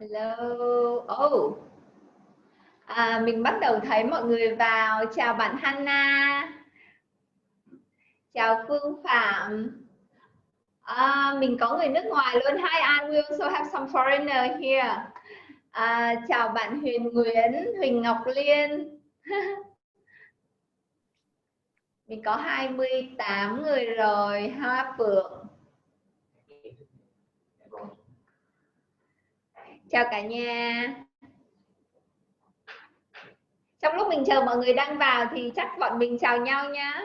Hello. Oh, mình bắt đầu thấy mọi người vào. Chào bạn Hana. Chào Phương Phạm. Mình có người nước ngoài luôn. Hi An, we also have some foreigner here. Chào bạn Huyền Nguyễn, Huỳnh Ngọc Liên. Mình có 28 người rồi. Hoa Phượng. Chào cả nhà. Trong lúc mình chờ mọi người đang vào thì chắc bọn mình chào nhau nhá.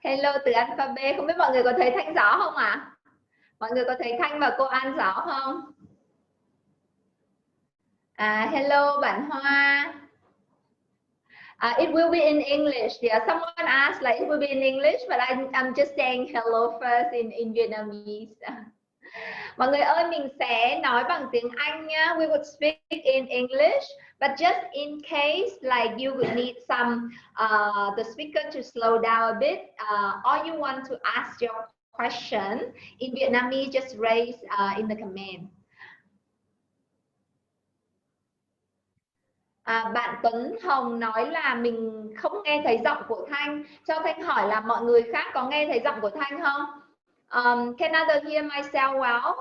Hello từ Alphabet. Không biết mọi người có thấy Thanh rõ không ạ? Mọi người có thấy Thanh và cô An rõ không? Hello bạn Hoa. It will be in English. Yeah, someone asked like it will be in English, but I'm just saying hello first in Vietnamese. Mọi người ơi, mình sẽ nói bằng tiếng Anh nha. We would speak in English, but just in case like you would need some the speaker to slow down a bit, or you want to ask your question in Vietnamese, just raise in the comment. Bạn Tuấn Hồng nói là mình không nghe thấy giọng của Thanh. Cho Thanh hỏi là mọi người khác có nghe thấy giọng của Thanh không? Can others hear myself well?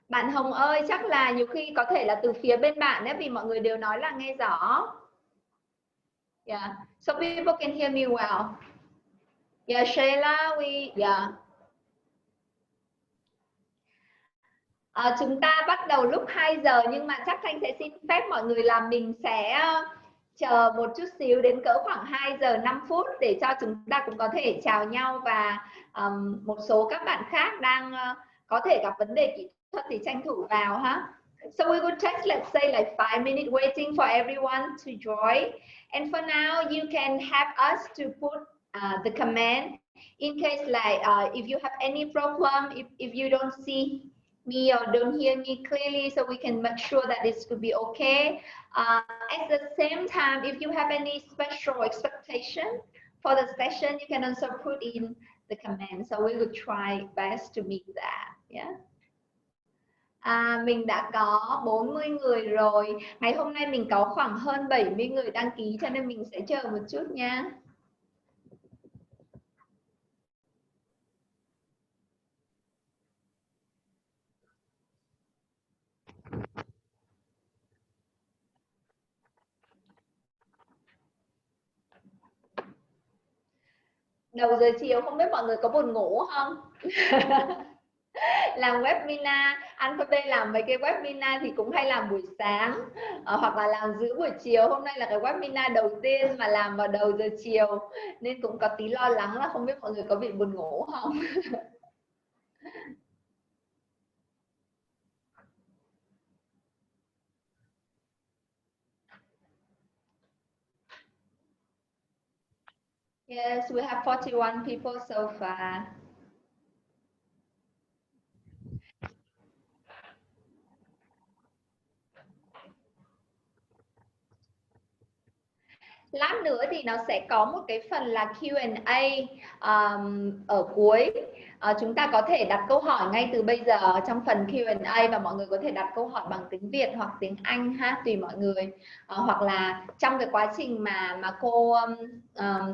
Bạn Hồng ơi, chắc là nhiều khi có thể là từ phía bên bạn ấy, vì mọi người đều nói là nghe rõ. Yeah, so people can hear me well. Yeah, Sheila, chúng ta bắt đầu lúc 2 giờ nhưng mà chắc Thanh sẽ xin phép mọi người là mình sẽ chờ một chút xíu đến cỡ khoảng 2 giờ 5 phút để cho chúng ta cũng có thể chào nhau, và một số các bạn khác đang có thể gặp vấn đề kỹ thuật thì tranh thủ vào ha. So we would take, let's say, like 5 minutes waiting for everyone to join. And for now, you can have us to put the comment in case like if you have any problem, if you don't see me or don't hear me clearly, so we can make sure that this could be okay. At the same time, if you have any special expectation for the session, you can also put in the comment, so we will try best to meet that. Yeah. Mình đã có 40 người rồi. Ngày hôm nay mình có khoảng hơn 70 người đăng ký, cho nên mình sẽ chờ một chút nha. Đầu giờ chiều không biết mọi người có buồn ngủ không? Làm webinar, Alphabet làm mấy cái webinar thì cũng hay làm buổi sáng, hoặc là làm giữa buổi chiều. Hôm nay là cái webinar đầu tiên mà làm vào đầu giờ chiều nên cũng có tí lo lắng là không biết mọi người có bị buồn ngủ không. Yes, we have 41 people so far. Lát nữa thì nó sẽ có một cái phần là Q&A ở cuối. Chúng ta có thể đặt câu hỏi ngay từ bây giờ trong phần Q&A, và mọi người có thể đặt câu hỏi bằng tiếng Việt hoặc tiếng Anh ha, tùy mọi người. Hoặc là trong cái quá trình mà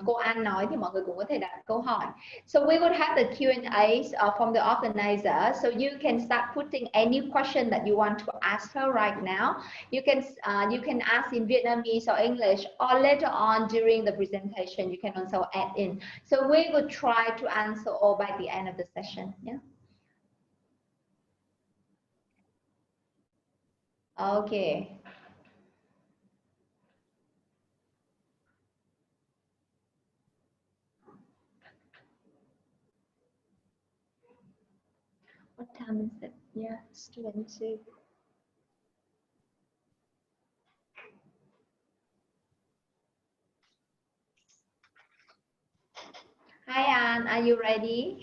cô An nói thì mọi người cũng có thể đặt câu hỏi. So we would have the Q&As from the organizer, so you can start putting any question that you want to ask her right now. You can ask in Vietnamese or English, or later on during the presentation you can also add in. So we will try to answer all by the end of the session. Yeah. Okay. What time is it? Yeah, it's 22. Hi Anne, are you ready?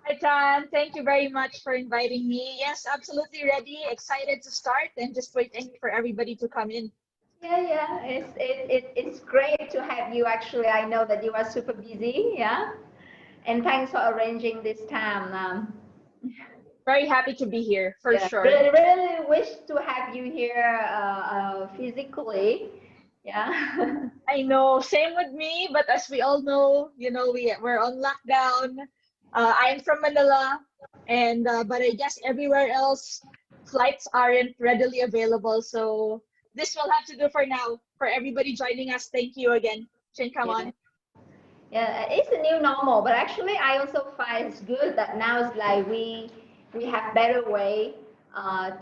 Hi, Tan. Thank you very much for inviting me. Yes, absolutely ready, excited to start, and just waiting for everybody to come in. Yeah, it's great to have you. Actually, I know that you are super busy. Yeah. And thanks for arranging this time. Very happy to be here, for yeah, sure. Really wish to have you here physically. Yeah. I know, same with me, but as we all know, you know, we're on lockdown. I'm from Manila, and but I guess everywhere else, flights aren't readily available. So this will have to do for now. For everybody joining us, thank you again. Chin, come on. Yeah, it's a new normal, but actually I also find it's good that now it's like we have better way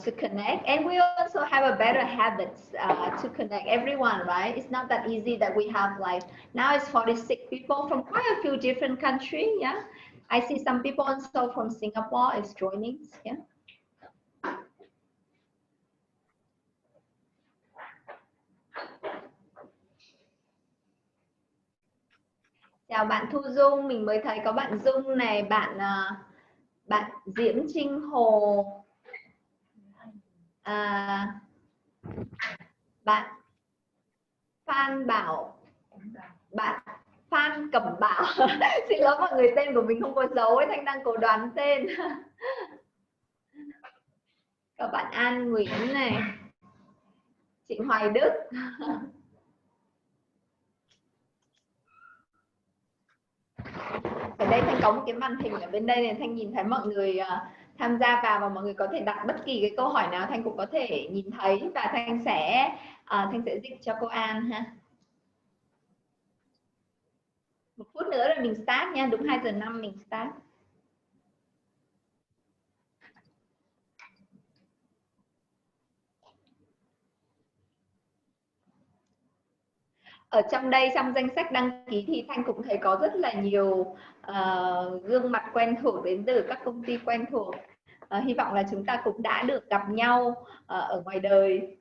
to connect, and we also have a better habits to connect everyone, right? It's not that easy that we have like now it's 46 people from quite a few different countries. Yeah, I see some people also from Singapore is joining. Yeah. Chào bạn Thu Dung, mình mới thấy có bạn Dung này, bạn Diễm Trinh Hồ, bạn Phan Bảo, bạn Phan Cẩm Bảo. Xin lỗi mọi người, tên của mình không có dấu ấy, Thanh đang cố đoán tên. Có bạn An Nguyễn này, chị Hoài Đức. Ở đây Thanh có một cái màn hình ở bên đây này, Thanh nhìn thấy mọi người tham gia vào và mọi người có thể đặt bất kỳ cái câu hỏi nào Thanh cũng có thể nhìn thấy, và Thanh sẽ dịch cho cô An ha. 1 phút nữa rồi mình start nha, đúng 2 giờ 5 mình start. Ở trong đây, trong danh sách đăng ký thì Thanh cũng thấy có rất là nhiều gương mặt quen thuộc đến từ các công ty quen thuộc. Hy vọng là chúng ta cũng đã được gặp nhau ở ngoài đời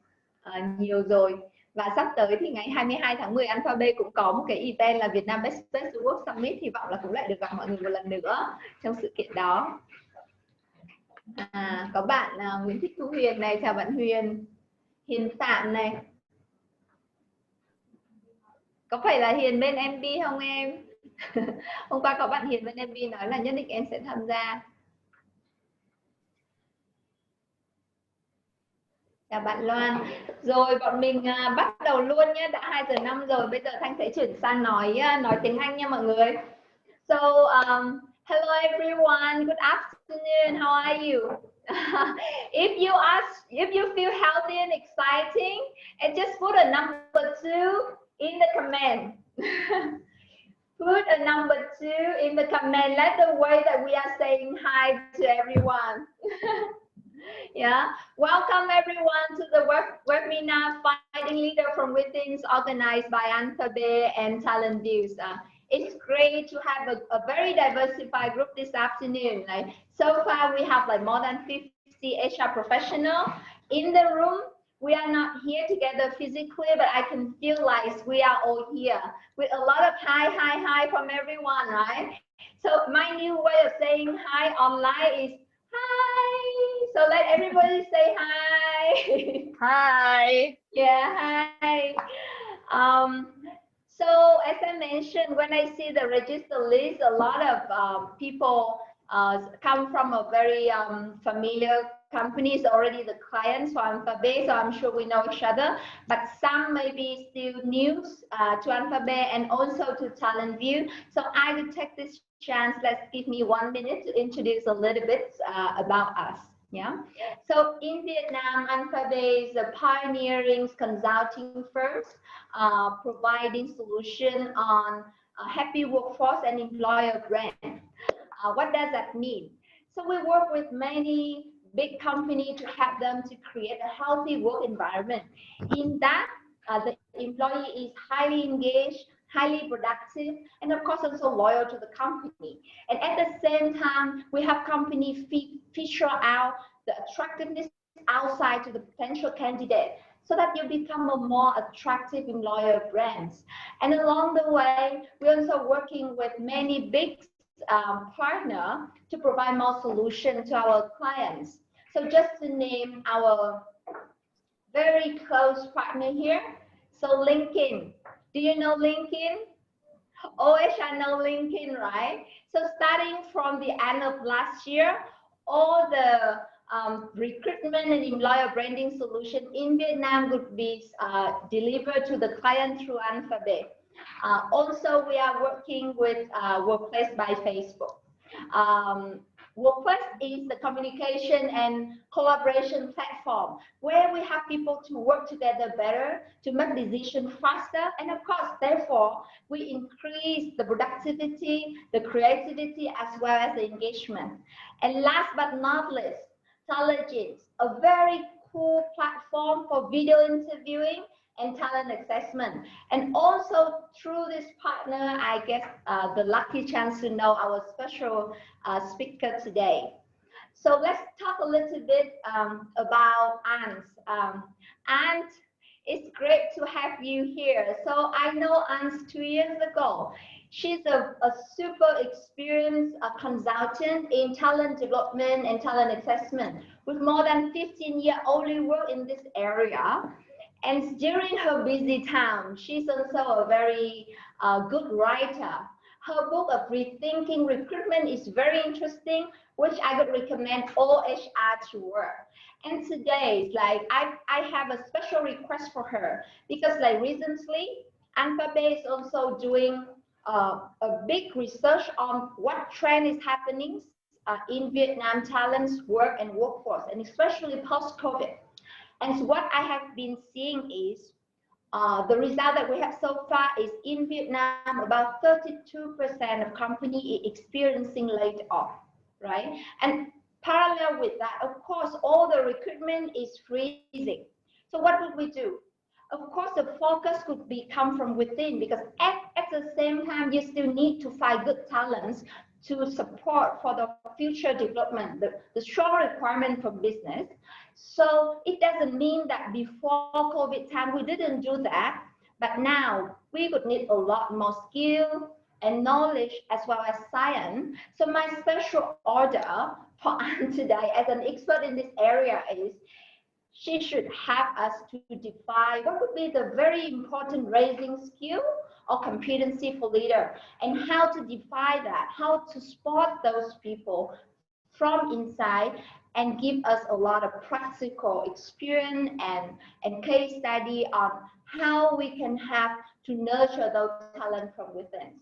nhiều rồi. Và sắp tới thì ngày 22 tháng 10 Alphabet cũng có một cái event là Việt Nam Best Place to Work Summit. Hy vọng là cũng lại được gặp mọi người một lần nữa trong sự kiện đó. Có bạn Nguyễn Thị Thu Huyền này, chào bạn Huyền. Hiền Phạm này. Có phải là Hiền bên MB không em? Hôm qua có bạn Hiền bên MB nói là nhất định em sẽ tham gia. Chào bạn Loan. Rồi bọn mình bắt đầu luôn nhé. Đã 2 giờ 5 rồi. Bây giờ Thanh sẽ chuyển sang nói tiếng Anh nha mọi người. So, hello everyone. Good afternoon. How are you? If you feel healthy and exciting, and just put a number 2 in the comment. Put a number 2 in the comment. Let the way that we are saying hi to everyone. Yeah, welcome everyone to the webinar Finding Leader from Within, organized by Alphabet and Talent Views. It's great to have a very diversified group this afternoon. Like so far, we have like more than 50 HR professionals in the room. We are not here together physically, but I can feel like we are all here with a lot of hi from everyone, right? So my new way of saying hi online is hi. So let everybody say hi. Hi. Yeah, hi. So as I mentioned, when I see the register list, a lot of people come from a very familiar companies, already the clients for Alphabet, so I'm sure we know each other, but some may be still new to Alphabet and also to Talent View. So I will take this chance, let's give me 1 minute to introduce a little bit about us. Yeah. So in Vietnam, Alphabet is a pioneering consulting firm providing solution on happy workforce and employer brand. What does that mean? So we work with many big companies to help them to create a healthy work environment. In that, the employee is highly engaged, highly productive, and of course also loyal to the company. And at the same time, we have companies feature out the attractiveness outside to the potential candidate, so that you become a more attractive employer brands. And along the way, we're also working with many big partner to provide more solution to our clients. So just to name our very close partner here, so LinkedIn. Do you know LinkedIn? OHR know LinkedIn, right? So starting from the end of last year, all the recruitment and employer branding solution in Vietnam would be delivered to the client through Alphabet. Also, we are working with Workplace by Facebook. Workplace is the communication and collaboration platform where we have people to work together better, to make decisions faster, and of course, therefore, we increase the productivity, the creativity, as well as the engagement. And last but not least, Talentgems, a very cool platform for video interviewing and talent assessment. And also through this partner, I get the lucky chance to know our special speaker today. So let's talk a little bit about Ant. Ant, it's great to have you here. So I know Ant 2 years ago. She's a super experienced consultant in talent development and talent assessment with more than 15 years only work in this area. And during her busy time, she's also a very good writer. Her book of Rethinking Recruitment is very interesting, which I would recommend all HR to work. And today, like I have a special request for her because like recently, Alphabet is also doing a big research on what trend is happening in Vietnam talents, work and workforce, and especially post-COVID. And so what I have been seeing is the result that we have so far is in Vietnam, about 32% of company is experiencing laid off, right? And parallel with that, of course, all the recruitment is freezing. So what would we do? Of course, the focus could come from within because at the same time, you still need to find good talents to support for the future development, the strong requirement for business. So it doesn't mean that before COVID time, we didn't do that, but now we would need a lot more skill and knowledge as well as science. So my special order for Anne today as an expert in this area is she should help us to define what would be the very important raising skill or competency for leader and how to define that, how to spot those people from inside and give us a lot of practical experience and case study on how we can have to nurture those talents from within.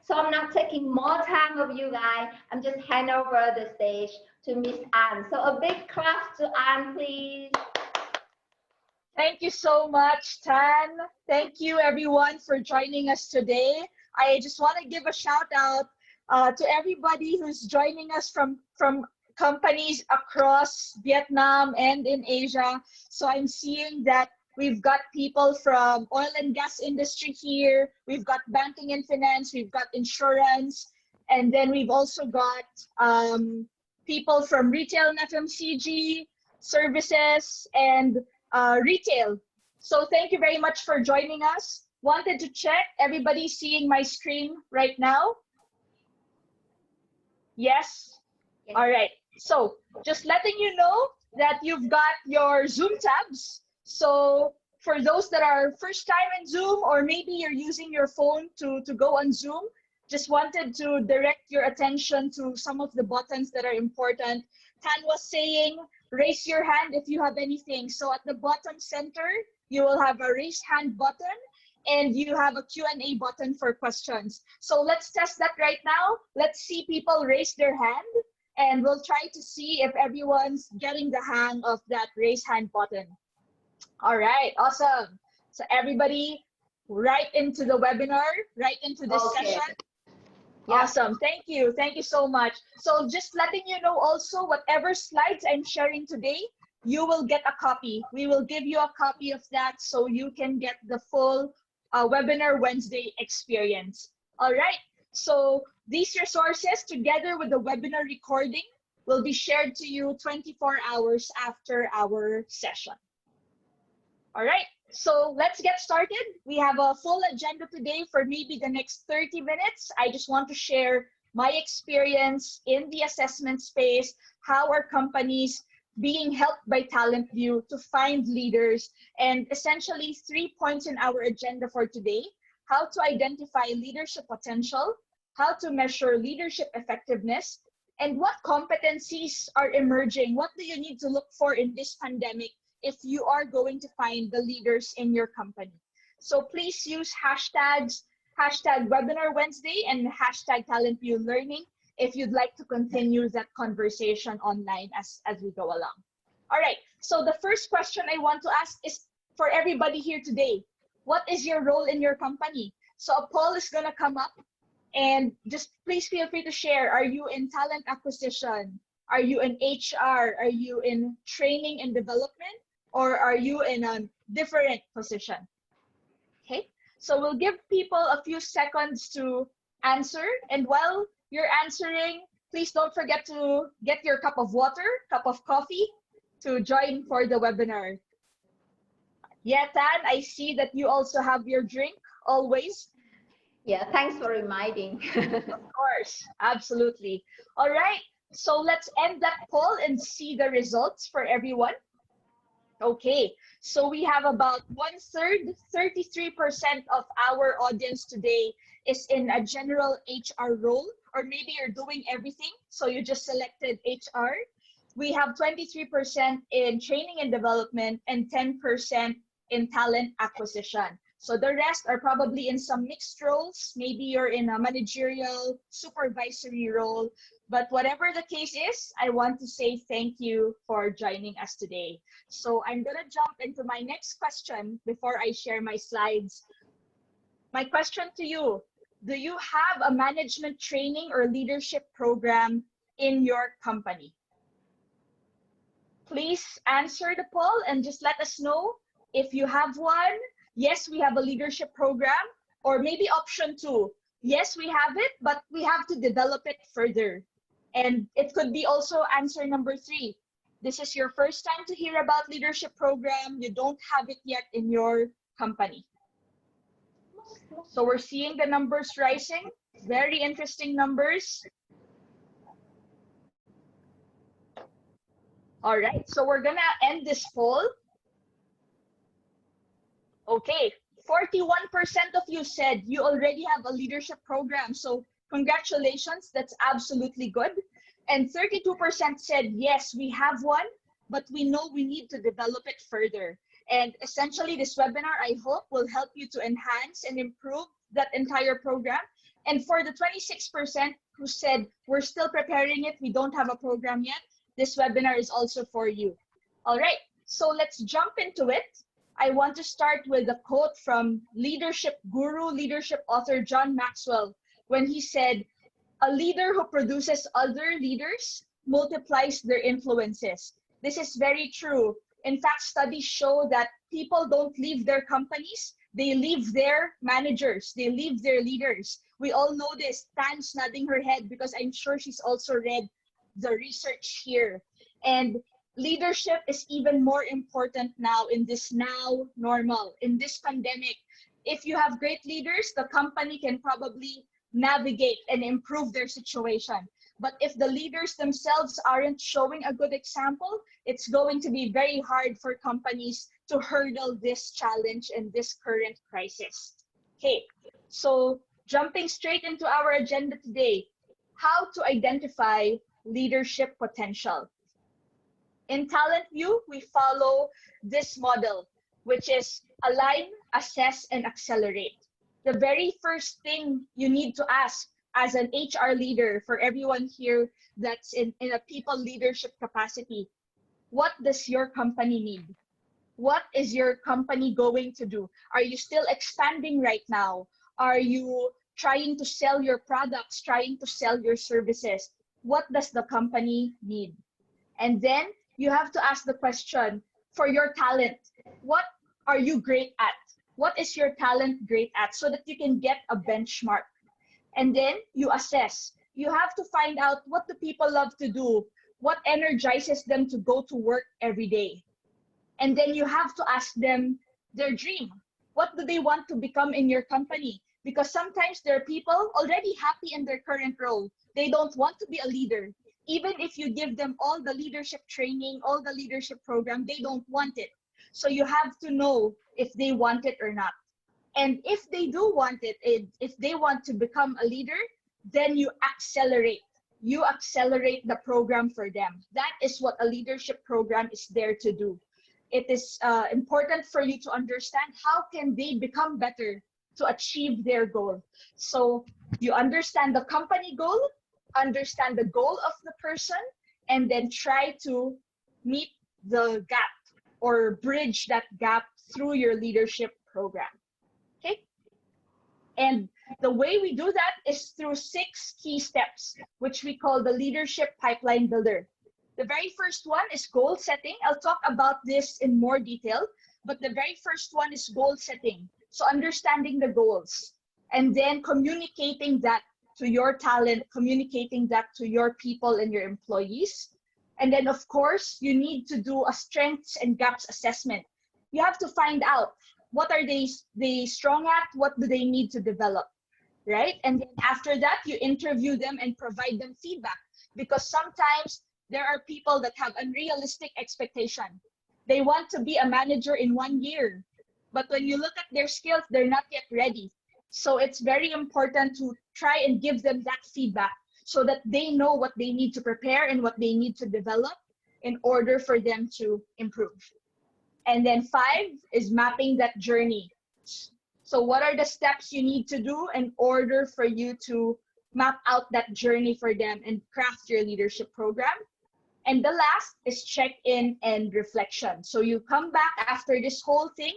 So I'm not taking more time of you guys. I'm just hand over the stage to Miss Anne. So a big clap to Anne, please. Thank you so much, Tan. Thank you everyone for joining us today. I just want to give a shout out to everybody who's joining us from companies across Vietnam and in Asia. So I'm seeing that we've got people from oil and gas industry here. We've got banking and finance. We've got insurance. And then we've also got people from retail and FMCG, services, and retail. So thank you very much for joining us. Wanted to check, everybody seeing my screen right now? Yes? Yes. All right. So just letting you know that you've got your Zoom tabs. So for those that are first time in Zoom, or maybe you're using your phone to go on Zoom, just wanted to direct your attention to some of the buttons that are important. Tan was saying, raise your hand if you have anything. So at the bottom center, you will have a raise hand button and you have a Q&A button for questions. So let's test that right now. Let's see people raise their hand and we'll try to see if everyone's getting the hang of that raise hand button. All right, awesome. So everybody right into the webinar, right into this session. Yeah. Awesome, thank you so much. So just letting you know also, whatever slides I'm sharing today, you will get a copy. We will give you a copy of that so you can get the full Webinar Wednesday experience. All right, so these resources together with the webinar recording will be shared to you 24 hours after our session. All right, so let's get started. We have a full agenda today for maybe the next 30 minutes. I just want to share my experience in the assessment space, how are companies being helped by TalentView to find leaders, and essentially 3 points in our agenda for today. how to identify leadership potential, how to measure leadership effectiveness, and what competencies are emerging. What do you need to look for in this pandemic if you are going to find the leaders in your company? So please use hashtags, hashtag Webinar Wednesday and hashtag TalentView Learning if you'd like to continue that conversation online as we go along. All right, so the first question I want to ask is for everybody here today. What is your role in your company? So a poll is gonna come up, and just please feel free to share. Are you in talent acquisition? Are you in HR? Are you in training and development? Or are you in a different position? Okay, so we'll give people a few seconds to answer. And while you're answering, please don't forget to get your cup of water, cup of coffee to join for the webinar. Yeah, Tan, I see that you also have your drink always. Yeah, thanks for reminding. Of course, absolutely. All right, so let's end that poll and see the results for everyone. Okay, so we have about 1/3, 33% of our audience today is in a general HR role, or maybe you're doing everything, so you just selected HR. We have 23% in training and development and 10% in talent acquisition. So the rest are probably in some mixed roles. Maybe you're in a managerial, supervisory role. But whatever the case is, I want to say thank you for joining us today. So I'm going to jump into my next question before I share my slides. My question to you, do you have a management training or leadership program in your company? Please answer the poll and just let us know if you have one. Yes, we have a leadership program. Or maybe option 2, yes, we have it, but we have to develop it further. And it could be also answer number 3. This is your first time to hear about leadership program. You don't have it yet in your company. So we're seeing the numbers rising. Very interesting numbers. All right, so we're gonna end this poll. Okay, 41% of you said you already have a leadership program. So congratulations, that's absolutely good. And 32% said, yes, we have one, but we know we need to develop it further. And essentially this webinar, I hope, will help you to enhance and improve that entire program. And for the 26% who said, we're still preparing it, we don't have a program yet, this webinar is also for you. All right, so let's jump into it. I want to start with a quote from leadership guru, leadership author John Maxwell, when he said, a leader who produces other leaders multiplies their influences. This is very true. In fact, studies show that people don't leave their companies, they leave their managers, they leave their leaders. We all know this. Tan's nodding her head because I'm sure she's also read the research here. And leadership is even more important now in this now normal, in this pandemic. If you have great leaders, the company can probably navigate and improve their situation. But if the leaders themselves aren't showing a good example, it's going to be very hard for companies to hurdle this challenge and this current crisis. Okay, so jumping straight into our agenda today, how to identify leadership potential. In TalentView, we follow this model, which is align, assess, and accelerate. The very first thing you need to ask as an HR leader, for everyone here that's in a people leadership capacity, what does your company need? What is your company going to do? Are you still expanding right now? Are you trying to sell your products, trying to sell your services? What does the company need? And then you have to ask the question for your talent, what are you great at? What is your talent great at, so that you can get a benchmark? And then you assess. You have to find out what the people love to do, what energizes them to go to work every day. And then you have to ask them their dream. What do they want to become in your company? Because sometimes there are people already happy in their current role. They don't want to be a leader. Even if you give them all the leadership training, all the leadership program, they don't want it. So you have to know if they want it or not. And if they do want it, if they want to become a leader, then you accelerate. You accelerate the program for them. That is what a leadership program is there to do. It is important for you to understand how can they become better to achieve their goal. So you understand the company goal, understand the goal of the person, and then try to meet the gap or bridge that gap through your leadership program. Okay? And the way we do that is through 6 key steps, which we call the leadership pipeline builder. The very first one is goal setting. I'll talk about this in more detail, but the very first one is goal setting. So understanding the goals and then communicating that to your talent, communicating that to your people and your employees. And then, of course, you need to do a strengths and gaps assessment. You have to find out what are they strong at, what do they need to develop, right? And then after that, you interview them and provide them feedback, because sometimes there are people that have unrealistic expectation. They want to be a manager in 1 year, but when you look at their skills, they're not yet ready. So it's very important to try and give them that feedback so that they know what they need to prepare and what they need to develop in order for them to improve. And then 5 is mapping that journey. So what are the steps you need to do in order for you to map out that journey for them and craft your leadership program? And the last is check-in and reflection. So you come back after this whole thing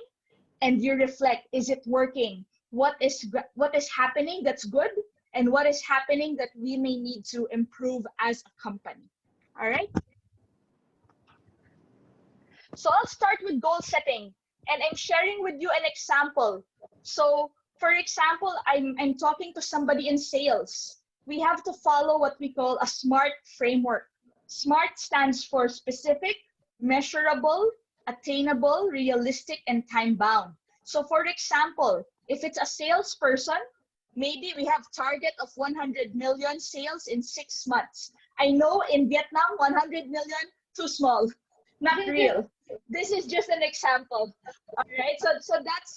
and you reflect, is it working? What is happening that's good? And what is happening that we may need to improve as a company? All right? So I'll start with goal setting, and I'm sharing with you an example. So for example, I'm talking to somebody in sales. We have to follow what we call a SMART framework. SMART stands for specific, measurable, attainable, realistic, and time-bound. So for example, if it's a salesperson, maybe we have target of 100 million sales in 6 months. I know in Vietnam, 100 million, too small, not real. This is just an example. All right, so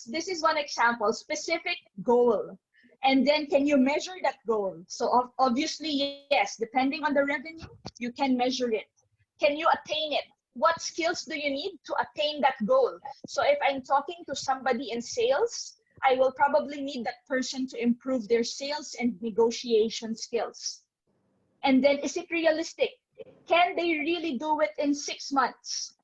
this is one example, specific goal. And then can you measure that goal? So obviously, yes, depending on the revenue, you can measure it. Can you attain it? What skills do you need to attain that goal? So if I'm talking to somebody in sales, I will probably need that person to improve their sales and negotiation skills. And then is it realistic? Can they really do it in 6 months?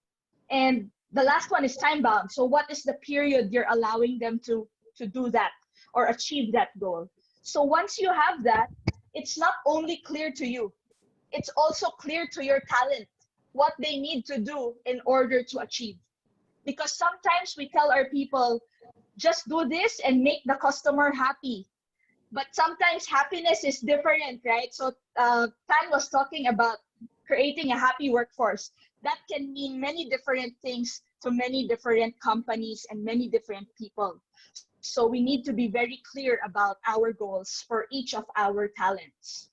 And the last one is time bound. So what is the period you're allowing them to do that or achieve that goal? So once you have that, it's not only clear to you, it's also clear to your talent what they need to do in order to achieve. Because sometimes we tell our people, just do this and make the customer happy. But sometimes happiness is different, right? So Tan was talking about creating a happy workforce. That can mean many different things to many different companies and many different people. So we need to be very clear about our goals for each of our talents.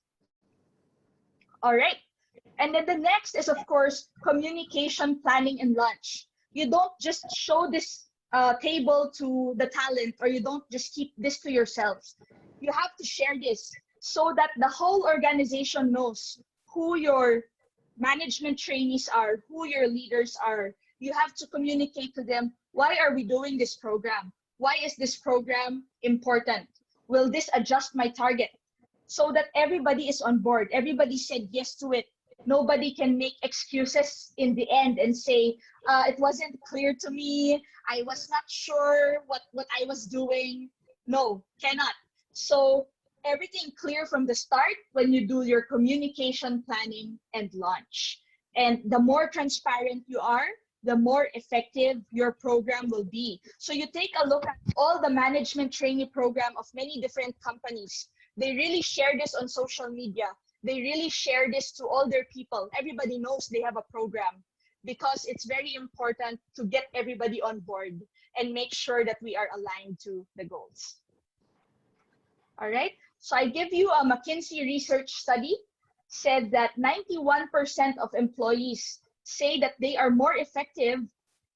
All right. And then the next is, of course, communication, planning, and launch. You don't just show this table to the talent, or you don't just keep this to yourselves. You have to share this so that the whole organization knows who your management trainees are, who your leaders are. You have to communicate to them, why are we doing this program? Why is this program important? Will this adjust my target? So that everybody is on board. Everybody said yes to it. Nobody can make excuses in the end and say, it wasn't clear to me. I was not sure what I was doing. No, cannot. So everything clear from the start when you do your communication, planning, and launch. And the more transparent you are, the more effective your program will be. So you take a look at all the management trainee program of many different companies. They really share this on social media. They really share this to all their people. Everybody knows they have a program, because it's very important to get everybody on board and make sure that we are aligned to the goals. All right, so I give you a McKinsey research study said that 91% of employees say that they are more effective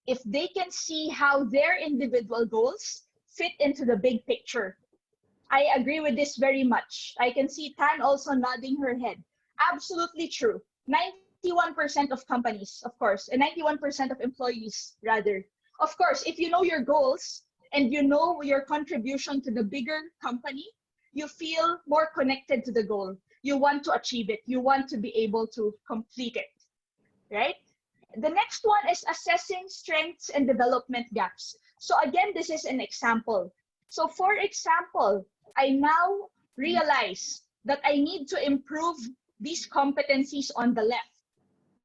if they can see how their individual goals fit into the big picture. I agree with this very much. I can see Tan also nodding her head. Absolutely true. 91% of companies, of course, and 91% of employees, rather. Of course, if you know your goals and you know your contribution to the bigger company, you feel more connected to the goal. You want to achieve it. You want to be able to complete it, right? The next one is assessing strengths and development gaps. So again, this is an example. So for example, I now realize that I need to improve these competencies on the left: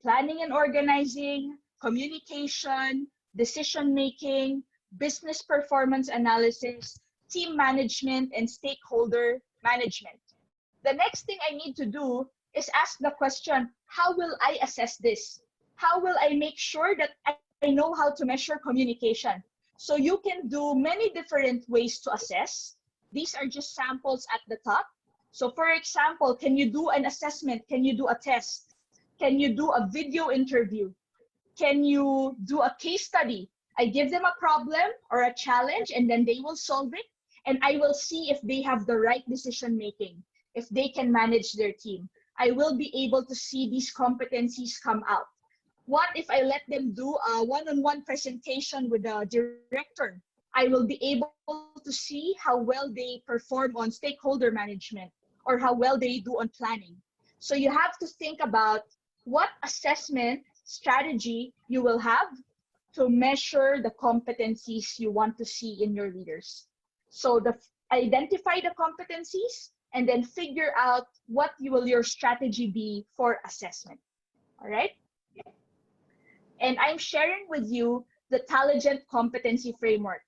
planning and organizing, communication, decision-making, business performance analysis, team management, and stakeholder management. The next thing I need to do is ask the question, how will I assess this? How will I make sure that I know how to measure communication? So you can do many different ways to assess. These are just samples at the top. So for example, can you do an assessment? Can you do a test? Can you do a video interview? Can you do a case study? I give them a problem or a challenge, and then they will solve it. And I will see if they have the right decision making, if they can manage their team. I will be able to see these competencies come out. What if I let them do a one-on-one presentation with a director? I will be able to see how well they perform on stakeholder management or how well they do on planning. So you have to think about what assessment strategy you will have to measure the competencies you want to see in your leaders. So identify the competencies and then figure out what will your strategy be for assessment. All right? And I'm sharing with you the Talligent Competency Framework.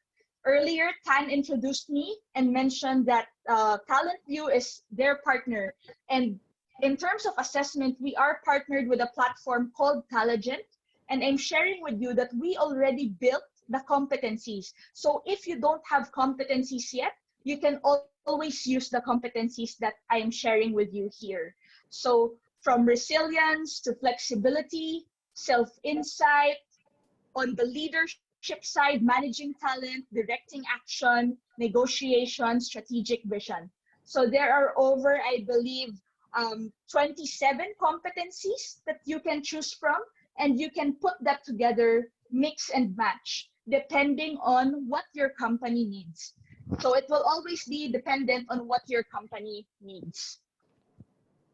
Earlier, Tan introduced me and mentioned that TalentView is their partner. And in terms of assessment, we are partnered with a platform called Talligent. And I'm sharing with you that we already built the competencies. So if you don't have competencies yet, you can always use the competencies that I am sharing with you here. So from resilience to flexibility, self-insight, on the leadership side, managing talent, directing action, negotiation, strategic vision. So there are over, I believe, 27 competencies that you can choose from, and you can put that together, mix and match, depending on what your company needs. So it will always be dependent on what your company needs.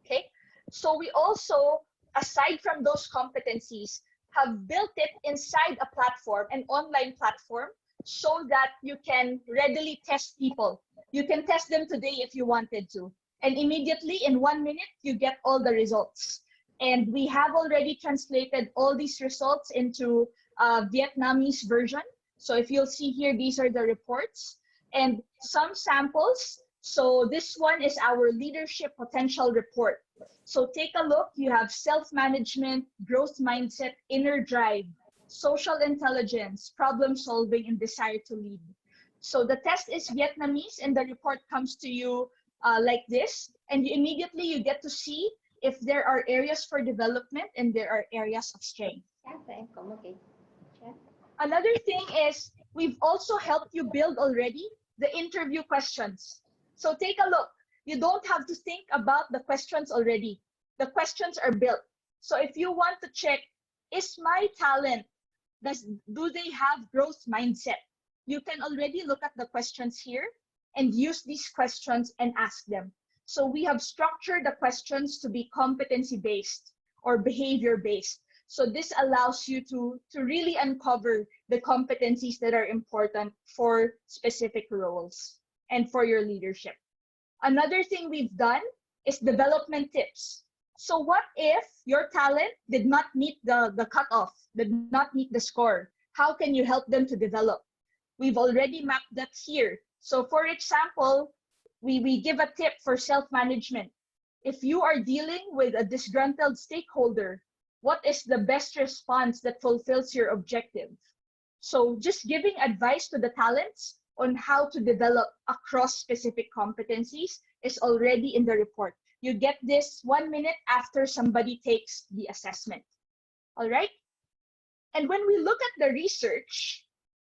Okay, so we also, aside from those competencies, have built it inside a platform, an online platform, so that you can readily test people. You can test them today if you wanted to. And immediately in 1 minute, you get all the results. And we have already translated all these results into a Vietnamese version. So if you'll see here, these are the reports and some samples. So this one is our leadership potential report. So take a look. You have self-management, growth mindset, inner drive, social intelligence, problem solving, and desire to lead. So the test is Vietnamese, and the report comes to you like this. And immediately you get to see if there are areas for development and there are areas of strength. Another thing is we've also helped you build already the interview questions. So take a look. You don't have to think about the questions already. The questions are built. So if you want to check, is my talent, do they have growth mindset? You can already look at the questions here and use these questions and ask them. So we have structured the questions to be competency-based or behavior-based. So this allows you to really uncover the competencies that are important for specific roles and for your leadership. Another thing we've done is development tips. So what if your talent did not meet the cutoff, did not meet the score? How can you help them to develop? We've already mapped that here. So for example, we give a tip for self-management. If you are dealing with a disgruntled stakeholder, what is the best response that fulfills your objective? So just giving advice to the talents on how to develop across specific competencies is already in the report. You get this 1 minute after somebody takes the assessment. All right? And when we look at the research,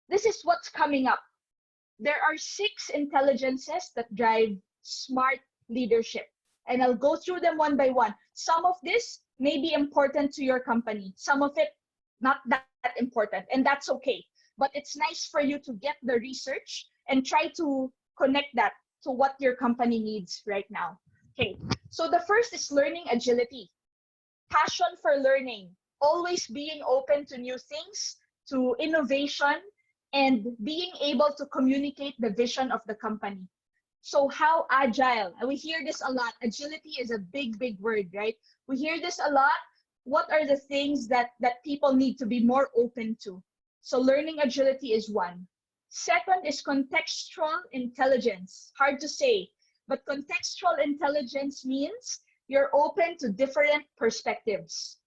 this is what's coming up. there are 6 intelligences that drive smart leadership. And I'll go through them one by one. Some of this may be important to your company. Some of it not that important, and that's okay. But it's nice for you to get the research and try to connect that to what your company needs right now. Okay, so the first is learning agility. Passion for learning, always being open to new things, to innovation, and being able to communicate the vision of the company. So how agile? We hear this a lot. Agility is a big, big word, right? We hear this a lot. What are the things that people need to be more open to? So learning agility is one. Second is contextual intelligence. Hard to say, but contextual intelligence means you're open to different perspectives.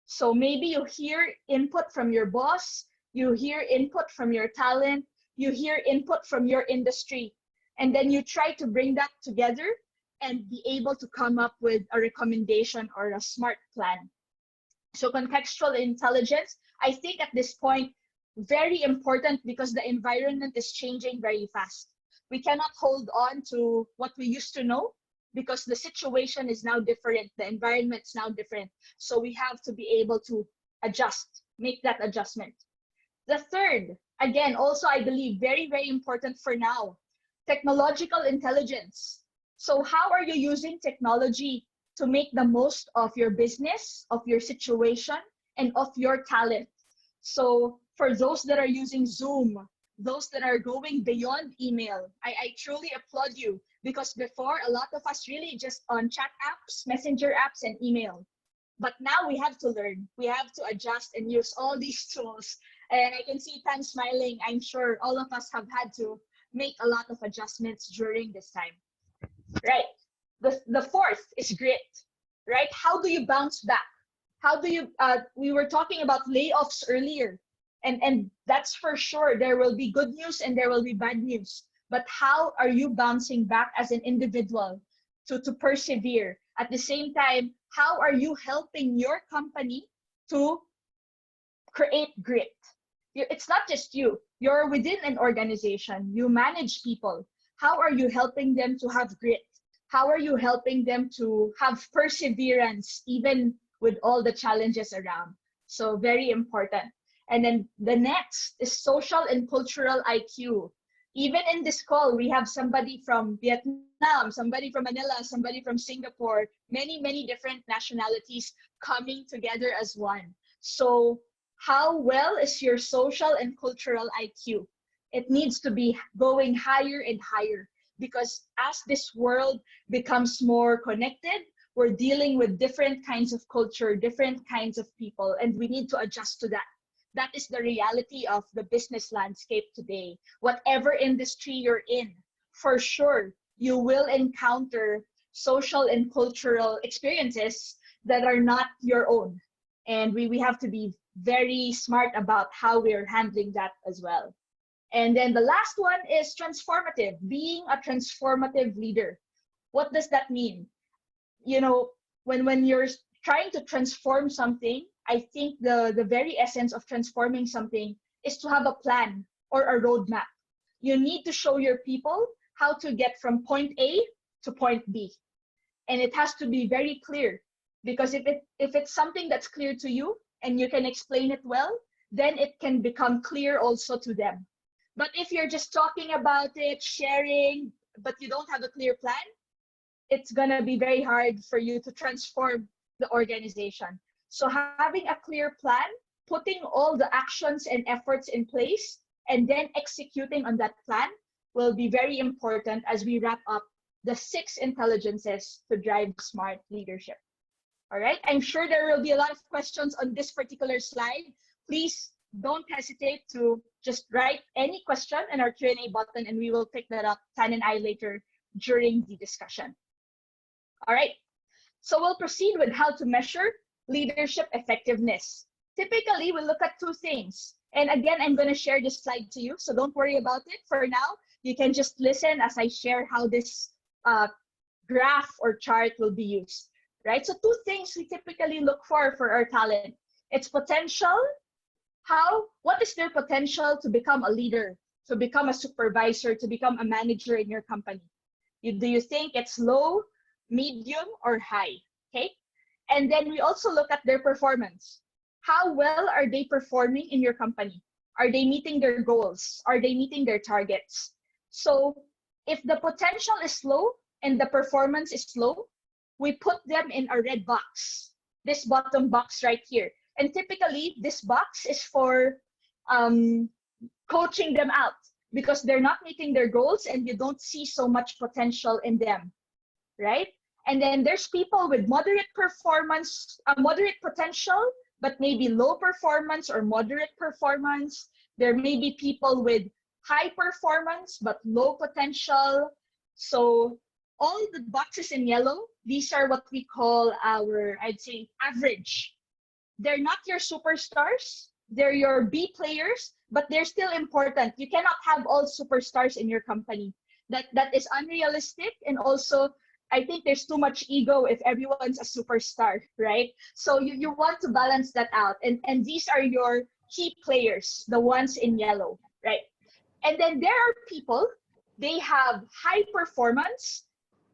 So maybe you hear input from your boss, you hear input from your talent, you hear input from your industry, and then you try to bring that together and be able to come up with a recommendation or a smart plan. So contextual intelligence, I think at this point, very important because the environment is changing very fast. We cannot hold on to what we used to know because the situation is now different, the environment's now different. So we have to be able to adjust, make that adjustment. The third, again, also I believe very, very important for now, technological intelligence. So how are you using technology to make the most of your business, of your situation, and of your talent? So for those that are using Zoom, those that are going beyond email, I truly applaud you, because before a lot of us really just on chat apps, messenger apps, and email. But now we have to learn, we have to adjust and use all these tools. And I can see Tan smiling. I'm sure all of us have had to make a lot of adjustments during this time. Right. The fourth is grit, right? How do you bounce back? How do you, we were talking about layoffs earlier, and that's for sure. There will be good news and there will be bad news. But how are you bouncing back as an individual to persevere? At the same time, how are you helping your company to create grit? It's not just you. You're within an organization. You manage people. How are you helping them to have grit? How are you helping them to have perseverance even with all the challenges around? So very important. And then the next is social and cultural IQ. Even in this call, we have somebody from Vietnam, somebody from Manila, somebody from Singapore, many, many different nationalities coming together as one. So how well is your social and cultural IQ? It needs to be going higher and higher, because as this world becomes more connected, we're dealing with different kinds of culture, different kinds of people, and we need to adjust to that. That is the reality of the business landscape today. Whatever industry you're in, for sure, you will encounter social and cultural experiences that are not your own. And we have to be very smart about how we're handling that as well. And then the last one is transformative, being a transformative leader. What does that mean? You know, when you're trying to transform something, I think the very essence of transforming something is to have a plan or a roadmap. You need to show your people how to get from point A to point B. And it has to be very clear, because if it's something that's clear to you and you can explain it well, then it can become clear also to them. But if you're just talking about it, sharing, but you don't have a clear plan, it's gonna be very hard for you to transform the organization. So having a clear plan, putting all the actions and efforts in place, and then executing on that plan will be very important as we wrap up the 6 intelligences to drive smart leadership. All right, I'm sure there will be a lot of questions on this particular slide. Please don't hesitate to just write any question in our Q&A button, and we will pick that up, Tan and I, later during the discussion. All right, so we'll proceed with how to measure leadership effectiveness. Typically, we look at 2 things. And again, I'm going to share this slide to you, so don't worry about it for now. You can just listen as I share how this graph or chart will be used, right? So 2 things we typically look for our talent. It's potential. What is their potential to become a leader? to become a supervisor, to become a manager in your company? Do you think it's low, medium, or high? Okay. And then we also look at their performance. How well are they performing in your company? Are they meeting their goals? Are they meeting their targets? So if the potential is low and the performance is low, we put them in a red box, this bottom box right here. And typically, this box is for coaching them out because they're not meeting their goals and you don't see so much potential in them, right? And then there's people with moderate performance, moderate potential, but maybe low performance or moderate performance. There may be people with high performance, but low potential. So all the boxes in yellow, these are what we call our, I'd say, average. They're not your superstars. They're your B players, but they're still important. You cannot have all superstars in your company. That is unrealistic. And also, I think there's too much ego if everyone's a superstar, right? So you want to balance that out. And these are your key players, the ones in yellow, right? And then there are people, they have high performance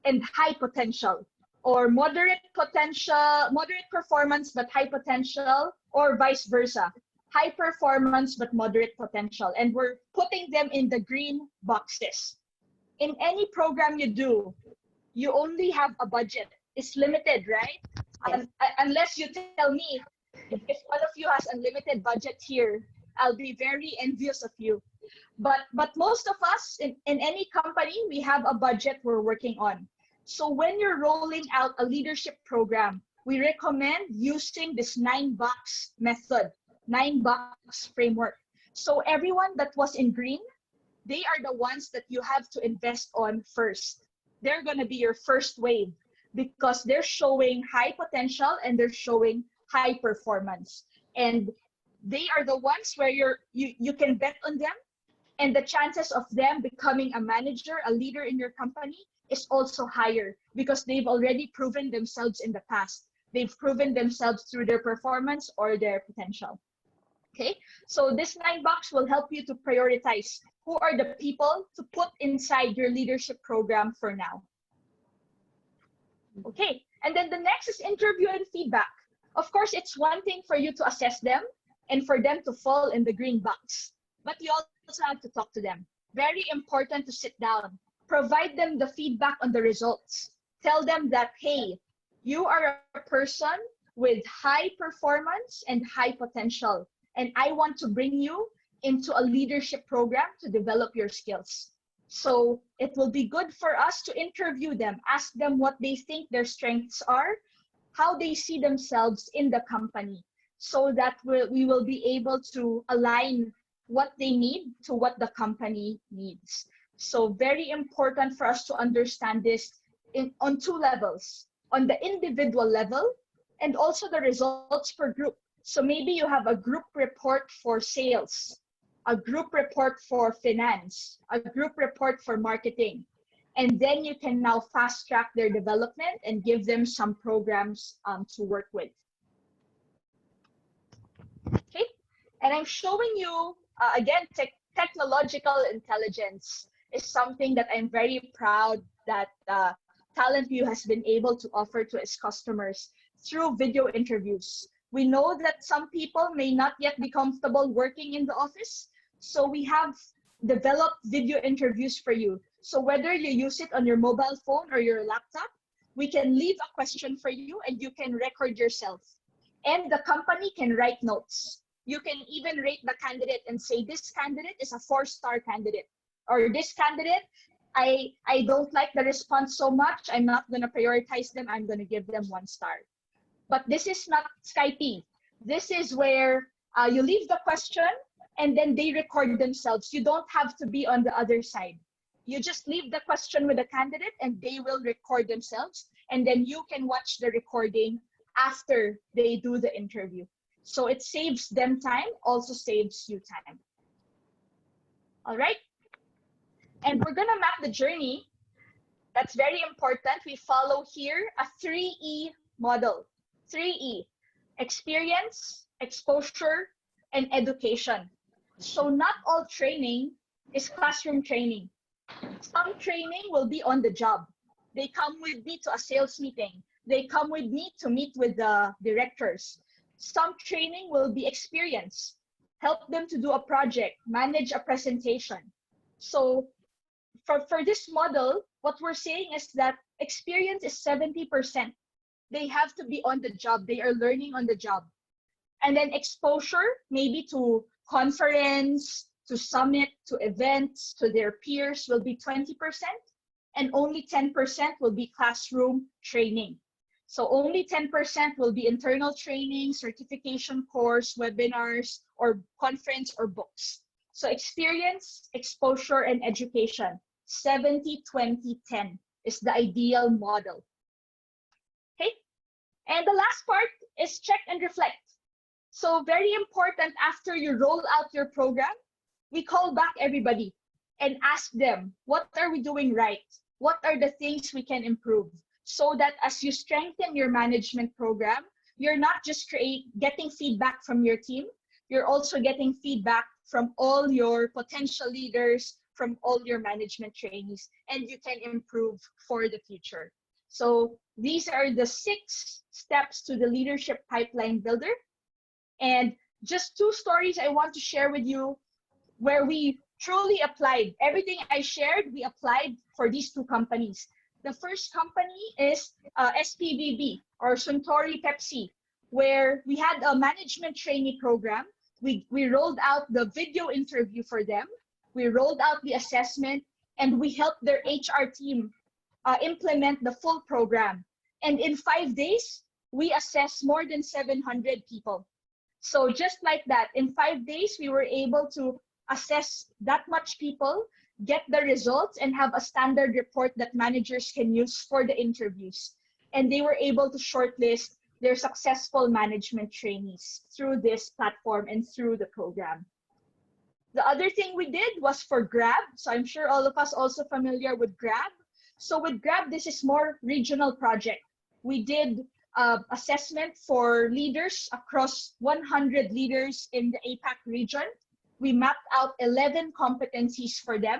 and high potential, or moderate potential, moderate performance, but high potential, or vice versa. High performance, but moderate potential. And we're putting them in the green boxes. In any program you do, you only have a budget. It's limited, right? Yes. Unless you tell me, if one of you has unlimited budget here, I'll be very envious of you. But most of us in any company, we have a budget we're working on. So when you're rolling out a leadership program, we recommend using this 9-box method, 9-box framework. So everyone that was in green, they are the ones that you have to invest on first. They're going to be your first wave because they're showing high potential and they're showing high performance. And they are the ones where you can bet on them. And the chances of them becoming a manager, a leader in your company is also higher because they've already proven themselves in the past. They've proven themselves through their performance or their potential. Okay, so this 9-box will help you to prioritize who are the people to put inside your leadership program for now. Okay, and then the next is interview and feedback. Of course, it's one thing for you to assess them and for them to fall in the green box, but you also have to talk to them. Very important to sit down, provide them the feedback on the results. Tell them that, hey, you are a person with high performance and high potential, and I want to bring you into a leadership program to develop your skills. So it will be good for us to interview them, ask them what they think their strengths are, how they see themselves in the company, so that we will be able to align what they need to what the company needs. So very important for us to understand this on 2 levels, on the individual level and also the results per group. So maybe you have a group report for sales, a group report for finance, a group report for marketing. And then you can now fast track their development and give them some programs to work with. Okay, and I'm showing you, again, technological intelligence is something that I'm very proud that TalentView has been able to offer to its customers through video interviews. We know that some people may not yet be comfortable working in the office, so we have developed video interviews for you. So whether you use it on your mobile phone or your laptop, we can leave a question for you and you can record yourself. And the company can write notes. You can even rate the candidate and say, this candidate is a 4-star candidate. Or this candidate, I don't like the response so much, I'm not going to prioritize them, I'm going to give them 1 star. But this is not Skype. This is where you leave the question and then they record themselves. You don't have to be on the other side. You just leave the question with the candidate and they will record themselves. And then you can watch the recording after they do the interview. So it saves them time, also saves you time. All right. And we're going to map the journey. That's very important. We follow here a 3E model. 3E, experience, exposure, and education. So not all training is classroom training. Some training will be on the job. They come with me to a sales meeting. They come with me to meet with the directors. Some training will be experience. Help them to do a project, manage a presentation. So for this model, what we're saying is that experience is 70%. They have to be on the job. They are learning on the job. And then exposure, maybe to conference, to summit, to events, to their peers will be 20%. And only 10% will be classroom training. So only 10% will be internal training, certification course, webinars, or conference or books. So experience, exposure, and education, 70-20-10 is the ideal model. Okay? And the last part is check and reflect. So very important, after you roll out your program, we call back everybody and ask them, what are we doing right? What are the things we can improve? So that as you strengthen your management program, you're not just getting feedback from your team, you're also getting feedback from all your potential leaders, from all your management trainees, and you can improve for the future. So these are the 6 steps to the leadership pipeline builder. And just 2 stories I want to share with you where we truly applied. Everything I shared, we applied for these 2 companies. The first company is SPBB, or Suntory Pepsi, where we had a management trainee program. We rolled out the video interview for them. We rolled out the assessment, and we helped their HR team implement the full program. And in 5 days, we assessed more than 700 people. So just like that, in 5 days, we were able to assess that much people, get the results, and have a standard report that managers can use for the interviews. And they were able to shortlist their successful management trainees through this platform and through the program. The other thing we did was for Grab. So I'm sure all of us also familiar with Grab. So with Grab, this is more regional project. We did assessment for leaders across 100 leaders in the APAC region. We mapped out 11 competencies for them.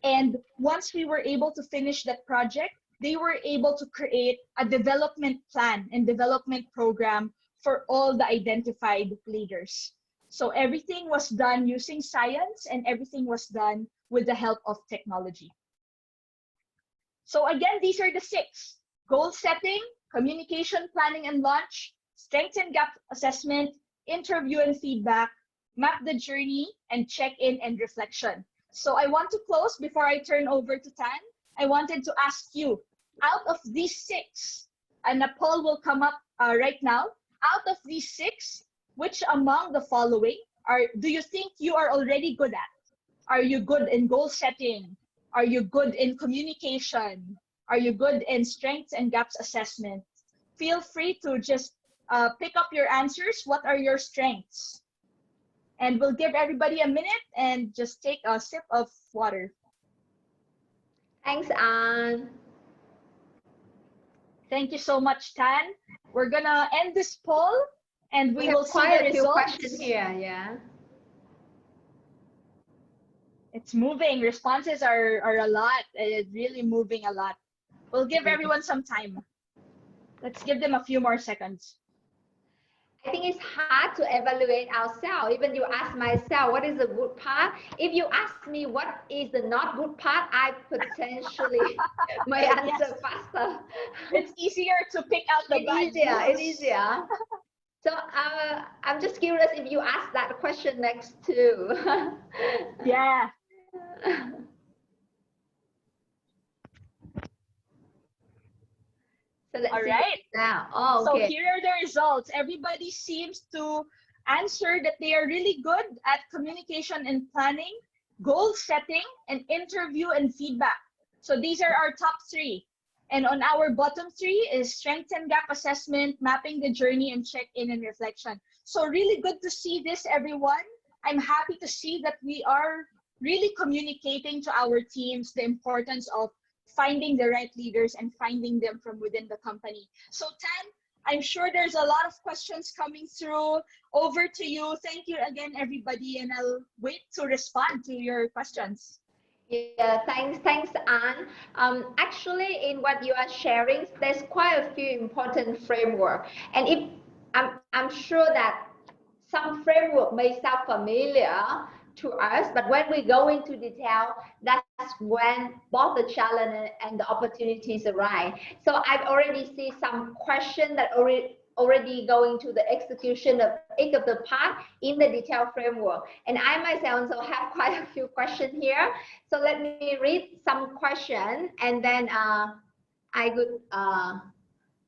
And once we were able to finish that project, they were able to create a development plan and development program for all the identified leaders. So everything was done using science, and everything was done with the help of technology. So again, these are the 6: goal setting, communication, planning and launch, strengths and gap assessment, interview and feedback, map the journey, and check-in and reflection. So I want to close before I turn over to Tan. I wanted to ask you, out of these 6, and a poll will come up right now, out of these 6, which among the following do you think you are already good at? Are you good in goal setting? Are you good in communication? Are you good in strengths and gaps assessment? Feel free to just pick up your answers. What are your strengths? And we'll give everybody a minute and just take a sip of water. Thanks, Ann. Thank you so much, Tan. We're gonna end this poll, and we will see quite the a few results. questions here, yeah. It's moving. Responses are a lot. It's really moving a lot. We'll give everyone some time. Let's give them a few more seconds. I think it's hard to evaluate ourselves. Even you ask myself, what is the good part? If you ask me what is the not good part, I potentially may answer faster. It's easier to pick out the bad news. It's easier. So I'm just curious if you ask that question next too. Yeah. So let's all see right. now. Oh, okay. So here are the results. Everybody seems to answer that they are really good at communication and planning, goal setting, and interview and feedback. So these are our top 3. And on our bottom 3 is strength and gap assessment, mapping the journey, and check-in and reflection. So really good to see this, everyone. I'm happy to see that we are really communicating to our teams the importance of finding the right leaders and finding them from within the company. So Tan, I'm sure there's a lot of questions coming through. Over to you. Thank you again, everybody, and I'll wait to respond to your questions. Yeah, thanks, Anne. Actually, in what you are sharing, there's quite a few important framework, and if I'm sure that some framework may sound familiar to us, but when we go into detail, that's when both the challenge and the opportunities arise. So I've already seen some question that already going to the execution of each of the part in the detailed framework. And I myself also have quite a few questions here. So let me read some question and then I would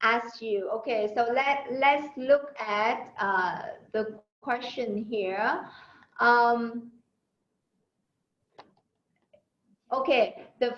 ask you. Okay, so let's look at the question here. Okay, the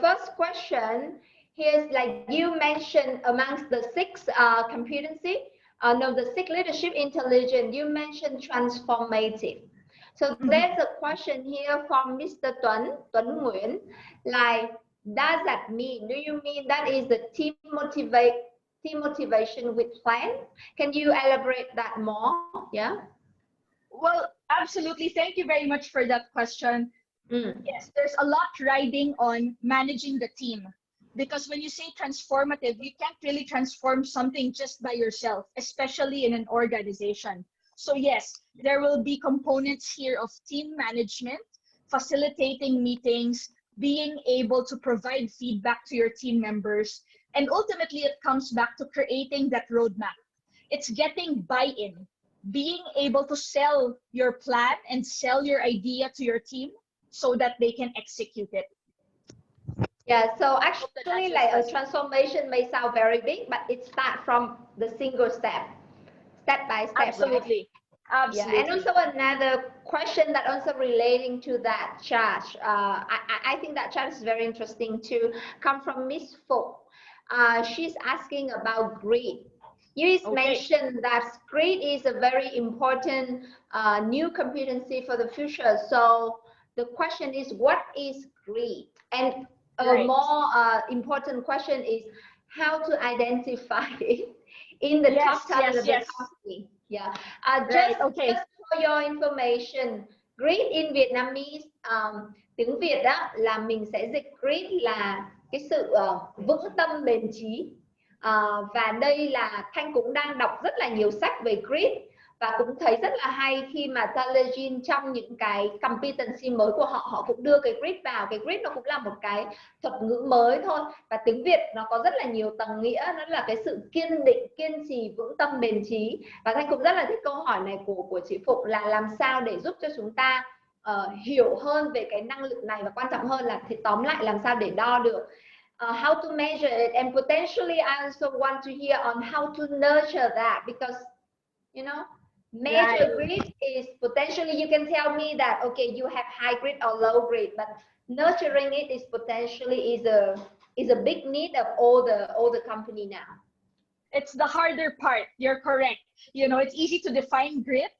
first question here is like you mentioned amongst the six competency, the six leadership intelligence, you mentioned transformative. So there's a question here from Mr. Tuấn Nguyen, like, does that mean, do you mean that is the team motivation with plan? Can you elaborate that more? Yeah. Well, absolutely. Thank you very much for that question. Yes, there's a lot riding on managing the team. Because when you say transformative, you can't really transform something just by yourself, especially in an organization. So yes, there will be components here of team management, facilitating meetings, being able to provide feedback to your team members. And ultimately, it comes back to creating that roadmap. It's getting buy-in, being able to sell your plan and sell your idea to your team so that they can execute it. Yeah, so actually like a transformation may sound very big, but it starts from the single step by step. Absolutely. Right? Absolutely. Yeah, and also another question that also relating to that charge. I think that charge is very interesting too. Come from Miss Folk. She's asking about greed. You mentioned that greed is a very important new competency for the future. So the question is, what is greed? And a more important question is how to identify it in the top talent of the company. Yeah. Just for your information, greed in Vietnamese, tiếng Việt đó là mình sẽ dịch greed là cái sự vững tâm bền chí. Và đây là Thanh cũng đang đọc rất là nhiều sách về greed và cũng thấy rất là hay khi mà Talegin trong những cái competency mới của họ cũng đưa cái grit vào. Cái grit nó cũng là một cái thuật ngữ mới thôi, và tiếng Việt nó có rất là nhiều tầng nghĩa, nó là cái sự kiên định, kiên trì, vững tâm, bền chí. Và Thanh cũng rất là thích câu hỏi này của chị Phụng là làm sao để giúp cho chúng ta hiểu hơn về cái năng lực này, và quan trọng hơn là thì tóm lại làm sao để đo được. How to measure it, and potentially I also want to hear on how to nurture that, because you know, measure greed is potentially, you can tell me that okay, you have high greed or low greed, but nurturing it is potentially is a big need of all the company now. It's the harder part. You're correct. You know, it's easy to define grit,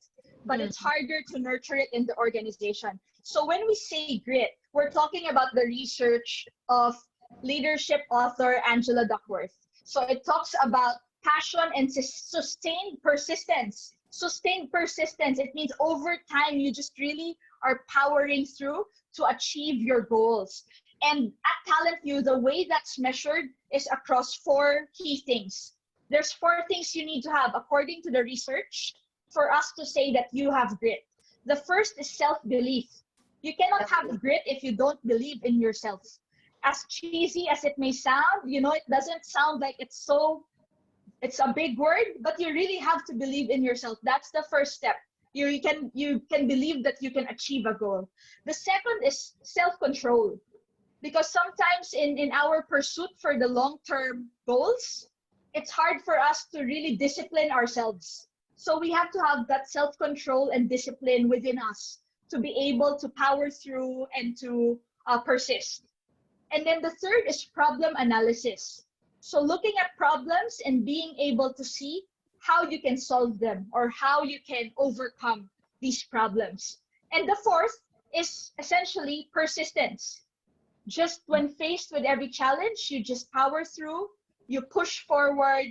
but it's harder to nurture it in the organization. So when we say grit, we're talking about the research of leadership author Angela Duckworth. So it talks about passion and sustained persistence. Sustained persistence, it means over time you just really are powering through to achieve your goals. And at TalentView, the way that's measured is across 4 key things. There's 4 things you need to have according to the research for us to say that you have grit. The first is self-belief. You cannot have grit if you don't believe in yourself. As cheesy as it may sound, you know, it doesn't sound like it's a big word, but you really have to believe in yourself. That's the first step. You can believe that you can achieve a goal. The second is self-control, because sometimes in our pursuit for the long-term goals, it's hard for us to really discipline ourselves. So we have to have that self-control and discipline within us to be able to power through and to persist. And then the third is problem analysis. So looking at problems and being able to see how you can solve them or how you can overcome these problems. And the fourth is essentially persistence. Just when faced with every challenge, you just power through, you push forward,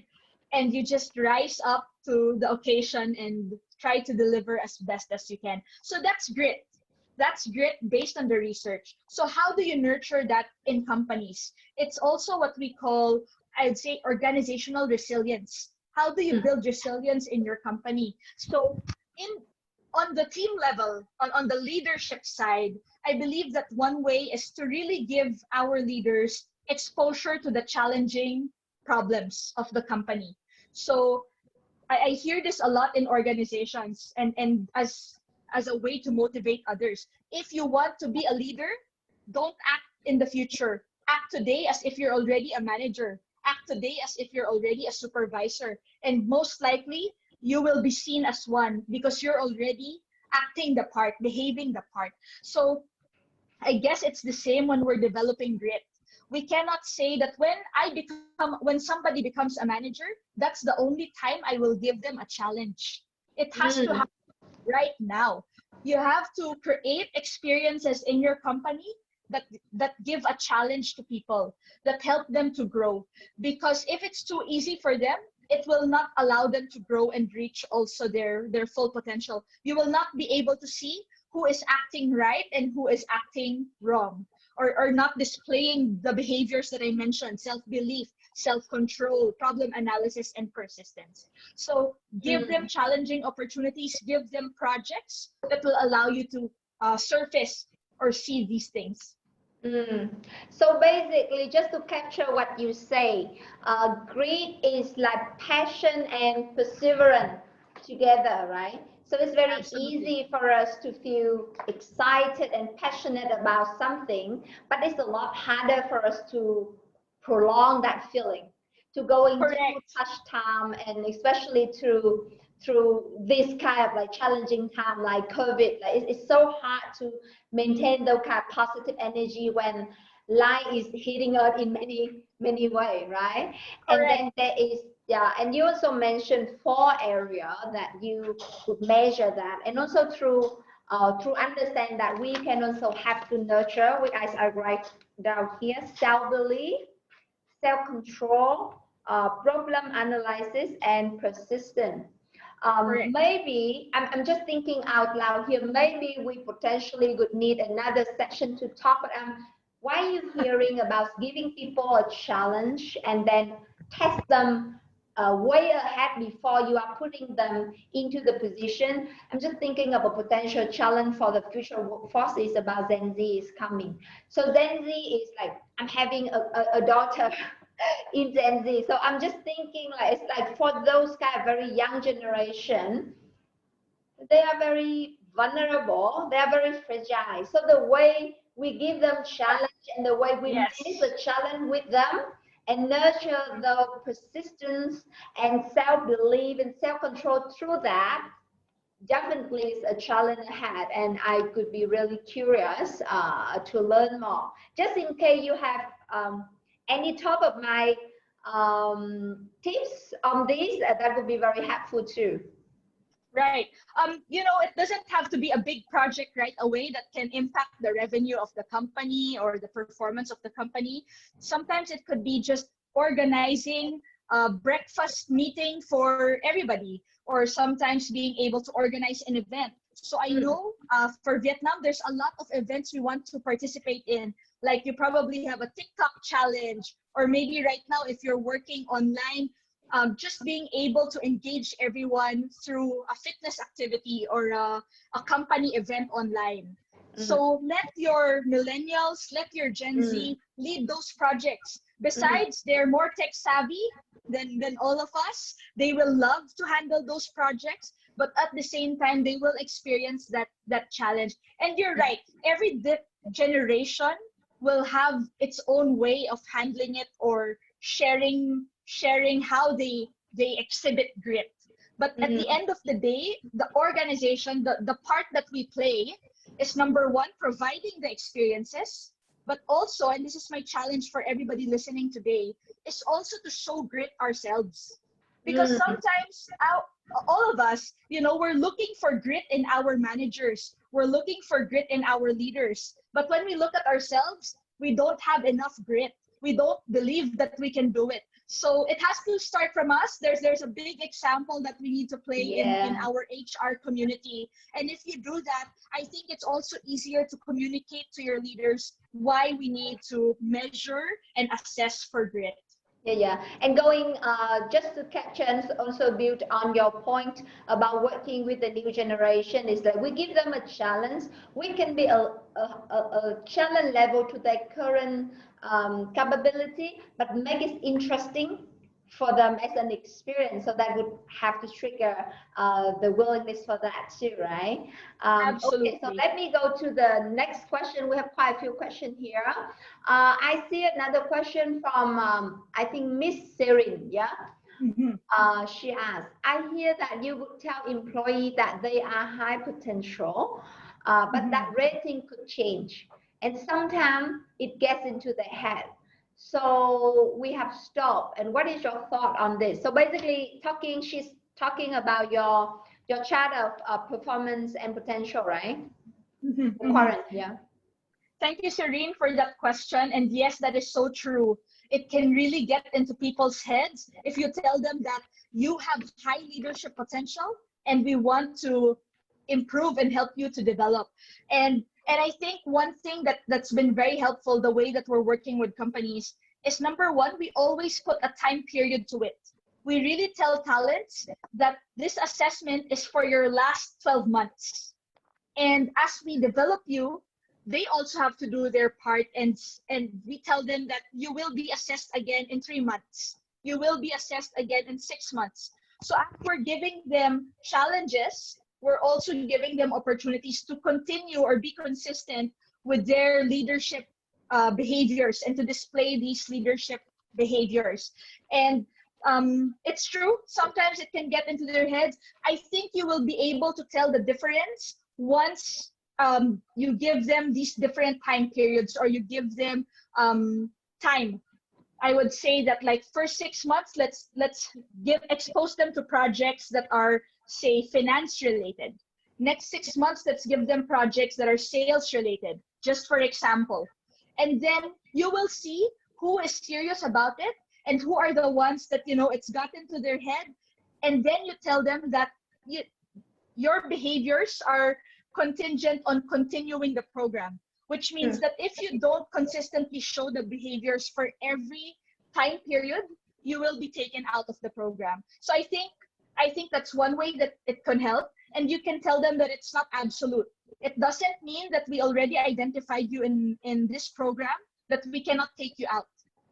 and you just rise up to the occasion and try to deliver as best as you can. So that's grit. That's grit based on the research. So how do you nurture that in companies? It's also what we call, I'd say, organizational resilience. How do you build resilience in your company? So in on the team level, on the leadership side, I believe that one way is to really give our leaders exposure to the challenging problems of the company. So I hear this a lot in organizations, and as a way to motivate others. If you want to be a leader, don't act in the future. Act today as if you're already a manager. Act today as if you're already a supervisor. And most likely, you will be seen as one because you're already acting the part, behaving the part. So I guess it's the same when we're developing grit. We cannot say that when somebody becomes a manager, that's the only time I will give them a challenge. It has to happen right now. You have to create experiences in your company that give a challenge to people, that help them to grow. Because if it's too easy for them, it will not allow them to grow and reach also their full potential. You will not be able to see who is acting right and who is acting wrong, or not displaying the behaviors that I mentioned: self-belief, self-control, problem analysis, and persistence. So give them challenging opportunities, give them projects that will allow you to surface or see these things. So basically, just to capture what you say, grit is like passion and perseverance together, right? So it's very easy for us to feel excited and passionate about something, but it's a lot harder for us to prolong that feeling, to go into tough time, and especially through this kind of like challenging time like COVID. Like it's so hard to maintain those kind of positive energy when life is hitting us in many ways, right? And then there is, and you also mentioned 4 areas that you could measure that, and also through understand that we can also have to nurture, which I write down here: self-belief, self-control, problem analysis, and persistence. Maybe I'm just thinking out loud here. Maybe we potentially would need another section to talk. Why are you hearing about giving people a challenge and then test them way ahead before you are putting them into the position? I'm just thinking of a potential challenge for the future workforce is about Gen Z is coming. So Gen Z is like, I'm having a daughter in Gen Z. So I'm just thinking like, it's like for those kind of very young generation, they are very vulnerable, they are very fragile. So the way we give them challenge and the way we face the challenge with them and nurture the persistence and self-belief and self-control through that, definitely is a challenge ahead. And I could be really curious to learn more. Just in case you have any top of my tips on this, that would be very helpful too. Right. It doesn't have to be a big project right away that can impact the revenue of the company or the performance of the company. Sometimes it could be just organizing a breakfast meeting for everybody, or sometimes being able to organize an event. So I know for Vietnam, there's a lot of events we want to participate in. Like you probably have a TikTok challenge, or maybe right now, if you're working online, just being able to engage everyone through a fitness activity or a company event online. So let your millennials, let your Gen Z lead those projects. Besides, they're more tech savvy than all of us. They will love to handle those projects, but at the same time, they will experience that challenge. And you're right, every generation will have its own way of handling it or sharing how they exhibit grit. But at the end of the day, the organization, the part that we play is, number one, providing the experiences, but also, and this is my challenge for everybody listening today, is also to show grit ourselves. Because sometimes all of us, we're looking for grit in our managers. We're looking for grit in our leaders. But when we look at ourselves, we don't have enough grit. We don't believe that we can do it. So it has to start from us. There's a big example that we need to play in our HR community. And if you do that, I think it's also easier to communicate to your leaders why we need to measure and assess for grit. Yeah. And going just to catch and also build on your point about working with the new generation is that we give them a challenge. We can be a challenge level to their current capability, but make it interesting for them as an experience. So that would have to trigger the willingness for that too, right? Absolutely. Okay, so let me go to the next question. We have quite a few questions here. I see another question from, I think, Miss Serin, yeah? She asked, I hear that you would tell employees that they are high potential, but that rating could change. And sometimes it gets into their head. So we have stopped. And what is your thought on this? So basically, she's talking about your chart of performance and potential, right? Current, yeah. Thank you, Serene, for that question. And yes, that is so true. It can really get into people's heads if you tell them that you have high leadership potential and we want to improve and help you to develop. And I think one thing that's been very helpful, the way that we're working with companies, is number one, we always put a time period to it. We really tell talents that this assessment is for your last 12 months. And as we develop you, they also have to do their part, and we tell them that you will be assessed again in 3 months. You will be assessed again in 6 months. So as we're giving them challenges, we're also giving them opportunities to continue or be consistent with their leadership behaviors and to display these leadership behaviors. And it's true, sometimes it can get into their heads. I think you will be able to tell the difference once you give them these different time periods, or you give them time. I would say that, like, first 6 months, let's expose them to projects that are, say, finance related. Next 6 months, let's give them projects that are sales related, just for example. And then you will see who is serious about it and who are the ones that, it's gotten to their head. And then you tell them that your behaviors are contingent on continuing the program, which means that if you don't consistently show the behaviors for every time period, you will be taken out of the program. So I think that's one way that it can help. And you can tell them that it's not absolute. It doesn't mean that we already identified you in this program, that we cannot take you out.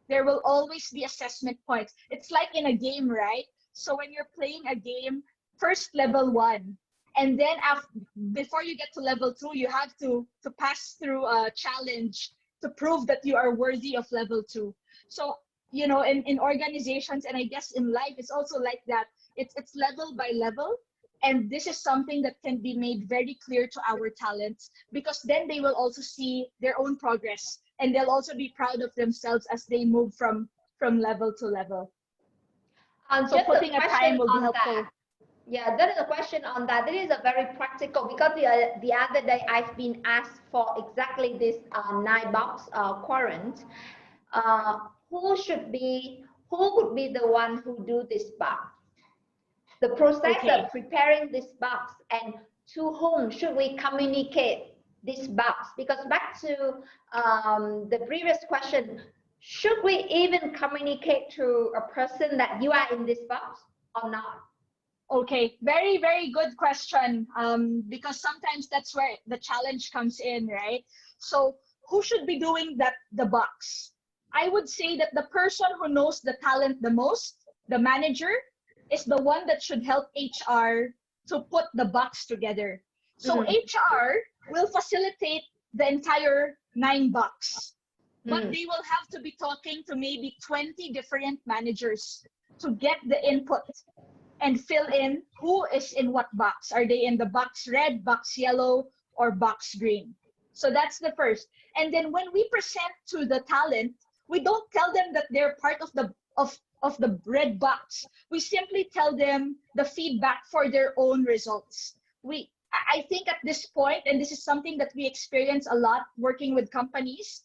There will always be assessment points. It's like in a game, right? So when you're playing a game, first level 1, and then before you get to level 2, you have to pass through a challenge to prove that you are worthy of level 2. So, in organizations, and I guess in life, it's also like that. It's level by level. And this is something that can be made very clear to our talents, because then they will also see their own progress, and they'll also be proud of themselves as they move from level to level. So putting a time will be helpful. Yeah, there is a question on that. It is a very practical, because the other day I've been asked for exactly this 9-box quadrant. Who would be the one who do this box? The process of preparing this box, and to whom should we communicate this box? Because back to the previous question, should we even communicate to a person that you are in this box or not? Okay, very, very good question. Because sometimes that's where the challenge comes in, right? So who should be doing the box? I would say that the person who knows the talent the most, the manager, is the one that should help HR to put the box together. So HR will facilitate the entire 9-box, but they will have to be talking to maybe 20 different managers to get the input and fill in who is in what box. Are they in the box red, box yellow, or box green? So that's the first. And then when we present to the talent, we don't tell them that they're part of the red box. We simply tell them the feedback for their own results. I think at this point, and this is something that we experience a lot working with companies,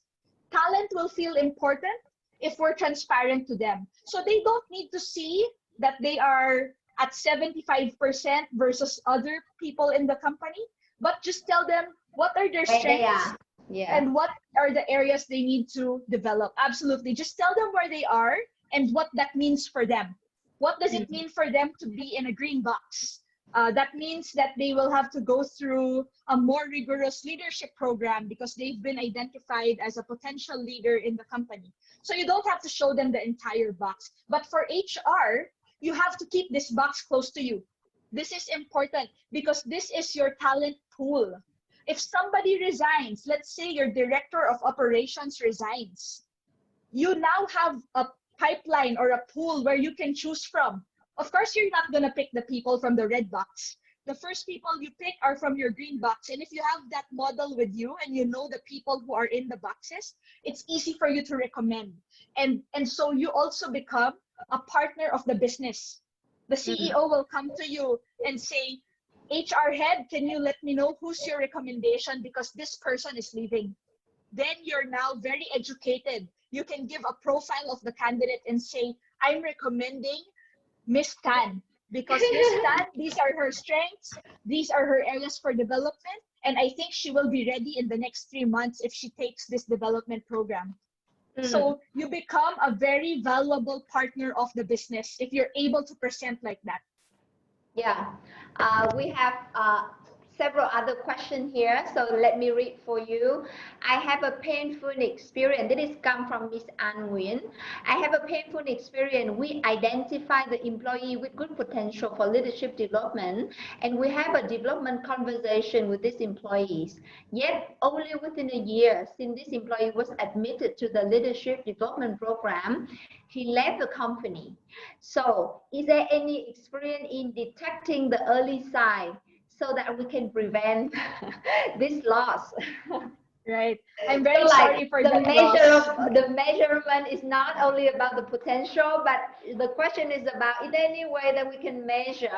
talent will feel important if we're transparent to them. So they don't need to see that they are at 75% versus other people in the company, but just tell them what are their Where they strengths are. Yeah. and what are the areas they need to develop. Absolutely. Just tell them where they are and what that means for them. What does it mean for them to be in a green box? That means that they will have to go through a more rigorous leadership program because they've been identified as a potential leader in the company. So you don't have to show them the entire box. But for HR, you have to keep this box close to you. This is important because this is your talent pool. If somebody resigns, let's say your director of operations resigns, you now have a pipeline or a pool where you can choose from. Of course, you're not going to pick the people from the red box. The first people you pick are from your green box. And if you have that model with you and you know the people who are in the boxes, it's easy for you to recommend. And so you also become a partner of the business. The CEO will come to you and say, HR head, can you let me know who's your recommendation because this person is leaving? Then you're now very educated. You can give a profile of the candidate and say, I'm recommending Miss Tan because Miss Tan, these are her strengths, these are her areas for development, and I think she will be ready in the next 3 months if she takes this development program. So you become a very valuable partner of the business if you're able to present like that. Yeah, we have several other questions here, so let me read for you. I have a painful experience. This is come from Miss An Nguyen. I have a painful experience. We identify the employee with good potential for leadership development, and we have a development conversation with these employees. Yet, only within a year since this employee was admitted to the leadership development program, he left the company. So, is there any experience in detecting the early sign so that we can prevent this loss? Right. I'm very So sorry for that loss. The measurement is not only about the potential, but the question is about, is there any way that we can measure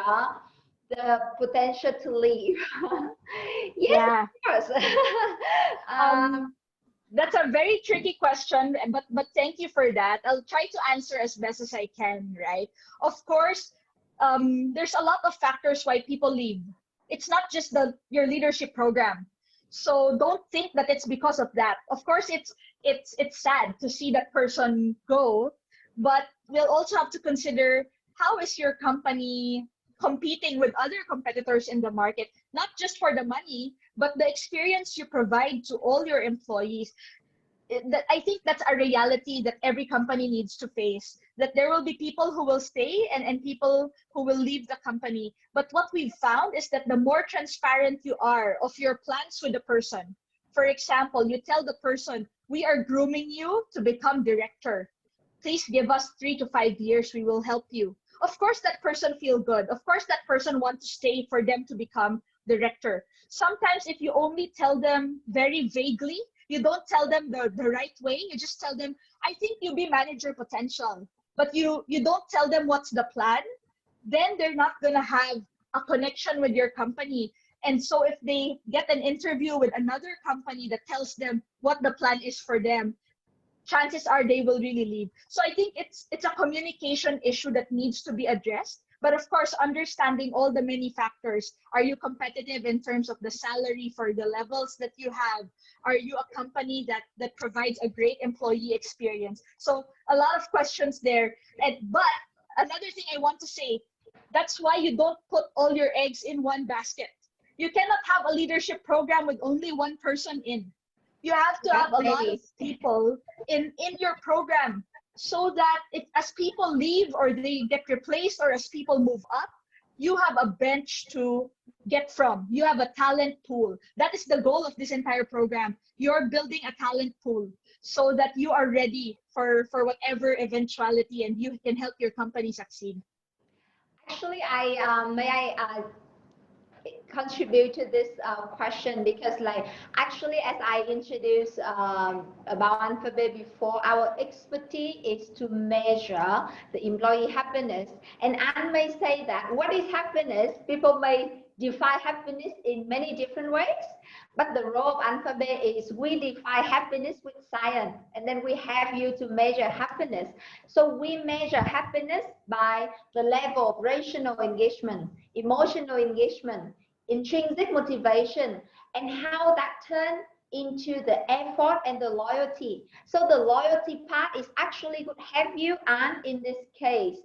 the potential to leave? Yes, Yeah. of course. That's a very tricky question, but thank you for that. I'll try to answer as best as I can, right? Of course, there's a lot of factors why people leave. It's not just your leadership program. So don't think that it's because of that. Of course, it's sad to see that person go, but we'll also have to consider how is your company competing with other competitors in the market, not just for the money, but the experience you provide to all your employees. I think that's a reality that every company needs to face, that there will be people who will stay and people who will leave the company. But what we've found is that the more transparent you are of your plans with the person, for example, you tell the person, we are grooming you to become director. Please give us 3 to 5 years, we will help you. Of course, that person feel good. Of course, that person wants to stay for them to become director. Sometimes if you only tell them very vaguely, you don't tell them the right way, you just tell them, I think you'll be manager potential, but you don't tell them what's the plan, then they're not gonna have a connection with your company. And so if they get an interview with another company that tells them what the plan is for them, chances are they will really leave. So I think it's a communication issue that needs to be addressed. But of course, understanding all the many factors. Are you competitive in terms of the salary for the levels that you have? Are you a company that provides a great employee experience? So a lot of questions there. But another thing I want to say, that's why you don't put all your eggs in one basket. You cannot have a leadership program with only one person in. You have to have a lot of people in your program, so that as people leave or they get replaced or as people move up, you have a bench to get from. You have a talent pool. That is the goal of this entire program. You're building a talent pool so that you are ready for whatever eventuality and you can help your company succeed. Actually, may I contribute to this question, because actually, as I introduced about Alphabet before, our expertise is to measure the employee happiness. And Anne may say that what is happiness? People may define happiness in many different ways, but the role of Alphabet is we define happiness with science, and then we have you to measure happiness. So we measure happiness by the level of rational engagement, emotional engagement, intrinsic motivation, and how that turns into the effort and the loyalty. So the loyalty part is actually would help you, and in this case,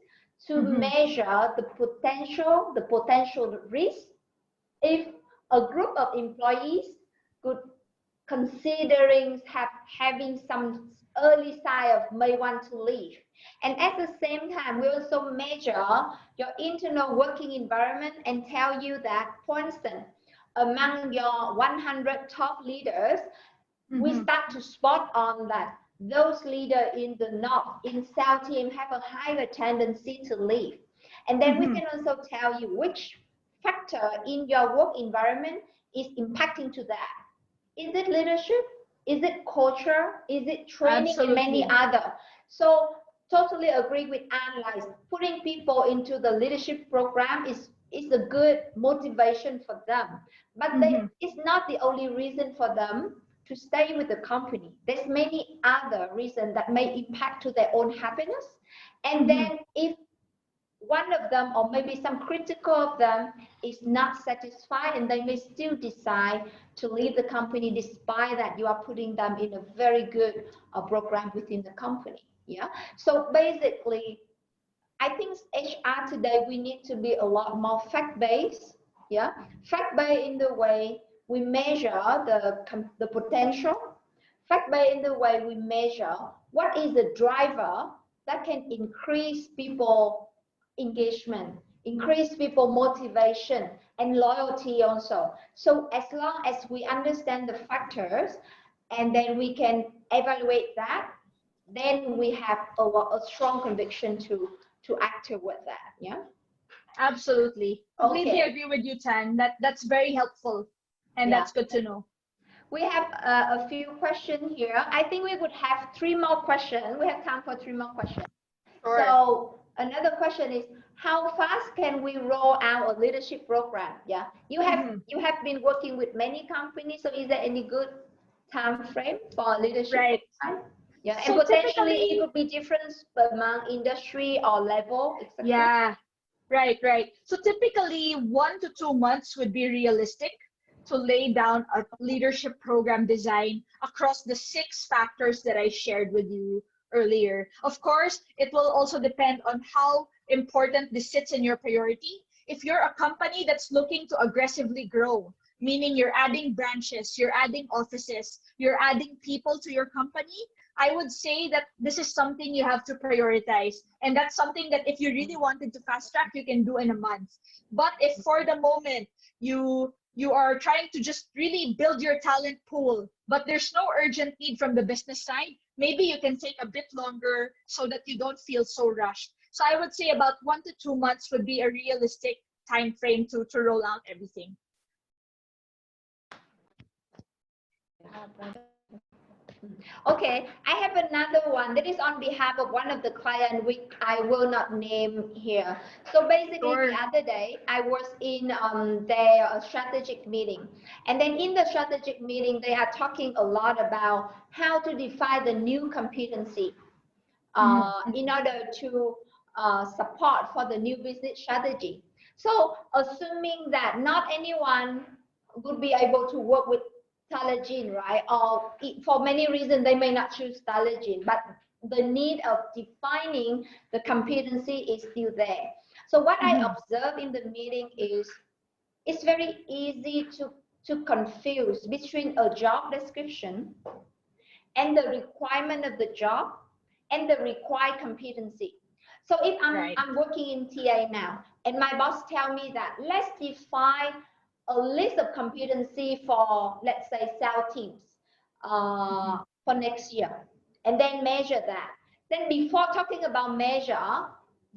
to measure the potential risk if a group of employees could considering having some early sign of may want to leave. And at the same time, we also measure your internal working environment and tell you that, for instance, among your 100 top leaders, we start to spot on that those leaders in the north, in south team have a higher tendency to leave. And then we can also tell you which factor in your work environment is impacting to that. Is it leadership? Is it culture? Is it training? Absolutely. And many other. So totally agree with Anne, like putting people into the leadership program is a good motivation for them. But it's not the only reason for them to stay with the company. There's many other reasons that may impact to their own happiness. And then if one of them, or maybe some critical of them, is not satisfied, and they may still decide to leave the company despite that you are putting them in a very good program within the company. Yeah. So basically, I think HR today, we need to be a lot more fact-based. Yeah. Fact-based in the way we measure the potential. Fact-based in the way we measure what is the driver that can increase people engagement, increase people motivation and loyalty also. So as long as we understand the factors and then we can evaluate that, then we have a strong conviction to act with that. Yeah, absolutely. Completely agree with you, Tan. That's very helpful, and that's good to know. We have a few questions here. I think we would have 3 more questions. We have time for 3 more questions. Sure. So another question is, how fast can we roll out a leadership program? Yeah, you have been working with many companies, so is there any good time frame for leadership? Right. Program? Yeah, so and potentially it could be different among industry or level, etc. Yeah, right. So typically 1 to 2 months would be realistic to lay down a leadership program design across the 6 factors that I shared with you earlier. Of course, it will also depend on how important this sits in your priority. If you're a company that's looking to aggressively grow, meaning you're adding branches, you're adding offices, you're adding people to your company, I would say that this is something you have to prioritize. And that's something that if you really wanted to fast track, you can do in a month. But if for the moment you are trying to just really build your talent pool, but there's no urgent need from the business side, maybe you can take a bit longer so that you don't feel so rushed. So I would say about 1 to 2 months would be a realistic time frame to roll out everything. Okay, I have another one that is on behalf of one of the clients which I will not name here. So basically, the other day I was in their strategic meeting, and then in the strategic meeting they are talking a lot about how to define the new competency in order to support for the new business strategy. So assuming that not anyone would be able to work with Talagene, right? Or for many reasons, they may not choose Talagene, but the need of defining the competency is still there. So what I observed in the meeting is it's very easy to confuse between a job description and the requirement of the job and the required competency. So if I'm working in TA now, and my boss tell me that let's define a list of competency for, let's say, sales teams for next year, and then measure that. Then before talking about measure,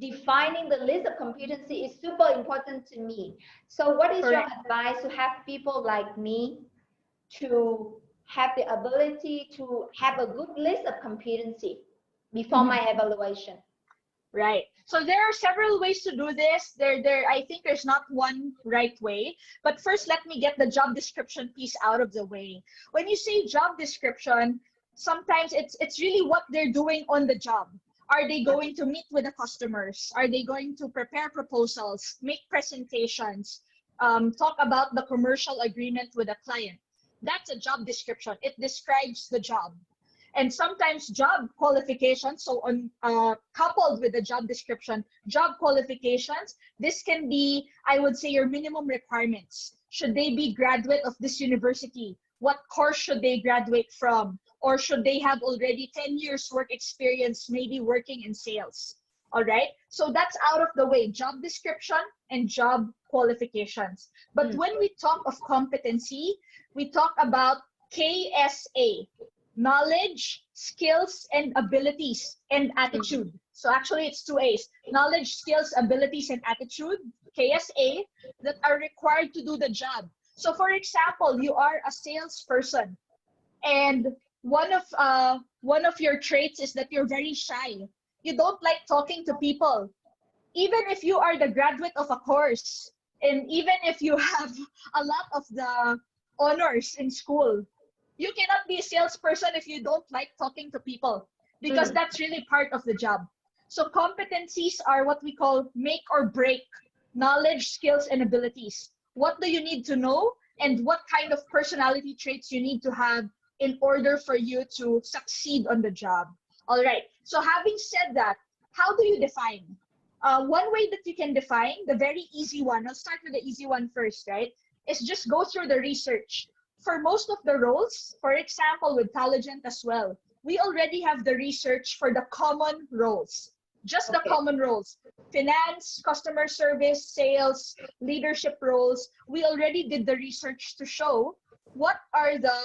defining the list of competency is super important to me. So what is your advice to have people like me to have the ability to have a good list of competency before my evaluation? Right. So there are several ways to do this. I think there's not one right way. But first, let me get the job description piece out of the way. When you say job description, sometimes it's really what they're doing on the job. Are they going to meet with the customers? Are they going to prepare proposals, make presentations, talk about the commercial agreement with a client? That's a job description. It describes the job. And sometimes job qualifications, so on coupled with the job description, job qualifications, this can be, I would say, your minimum requirements. Should they be graduate of this university? What course should they graduate from? Or should they have already 10 years work experience, maybe working in sales? All right, so that's out of the way, job description and job qualifications. But when we talk of competency, we talk about KSA, knowledge, skills, and abilities, and attitude. So actually it's 2 A's, knowledge, skills, abilities, and attitude, KSA, that are required to do the job. So for example, you are a salesperson, and one of your traits is that you're very shy. You don't like talking to people. Even if you are the graduate of a course, and even if you have a lot of the honors in school, you cannot be a salesperson if you don't like talking to people, because that's really part of the job. So competencies are what we call make or break, knowledge, skills, and abilities. What do you need to know, and what kind of personality traits you need to have in order for you to succeed on the job. All right, so having said that, how do you define? One way that you can define, the very easy one, I'll start with the easy one first, right? Is just go through the research. For most of the roles, for example, with Talogent as well, we already have the research for the common roles, just the common roles. Finance, customer service, sales, leadership roles. We already did the research to show what are the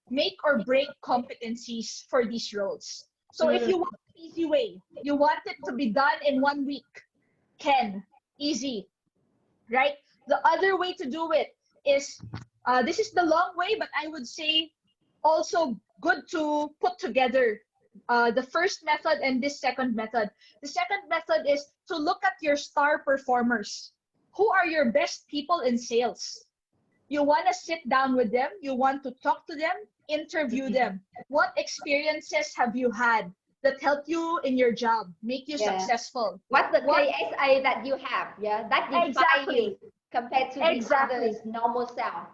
make or break competencies for these roles. So if you want an easy way, you want it to be done in 1 week, easy, right? The other way to do it is, this is the long way, but I would say also good to put together the first method and this second method. The second method is to look at your star performers. Who are your best people in sales? You want to sit down with them. You want to talk to them, interview them. What experiences have you had that help you in your job, make you successful? What's the KSA that you have? Yeah, that defines you compared to the others, normal self.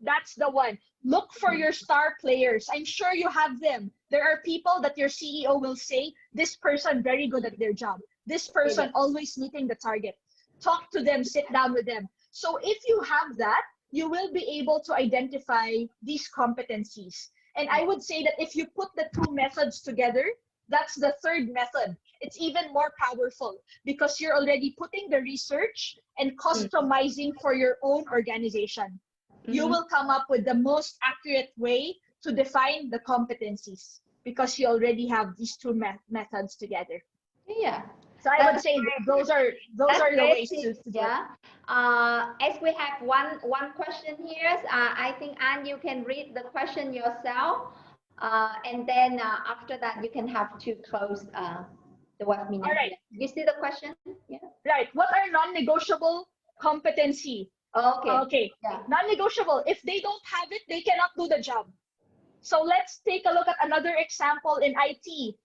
That's the one. Look for your star players. I'm sure you have them. There are people that your CEO will say, this person very good at their job. This person always meeting the target. Talk to them, sit down with them. So if you have that, you will be able to identify these competencies. And I would say that if you put the two methods together, that's the third method. It's even more powerful because you're already putting the research and customizing for your own organization. You will come up with the most accurate way to define the competencies because you already have these two methods together. Yeah. So I would say those are the ways to do it. As we have one question here, I think Anne, you can read the question yourself, and then after that you can have to close the webinar. All right. You see the question? Yeah. Right. What are non-negotiable competency? Okay. Yeah. Non-negotiable. If they don't have it, they cannot do the job. So let's take a look at another example in IT.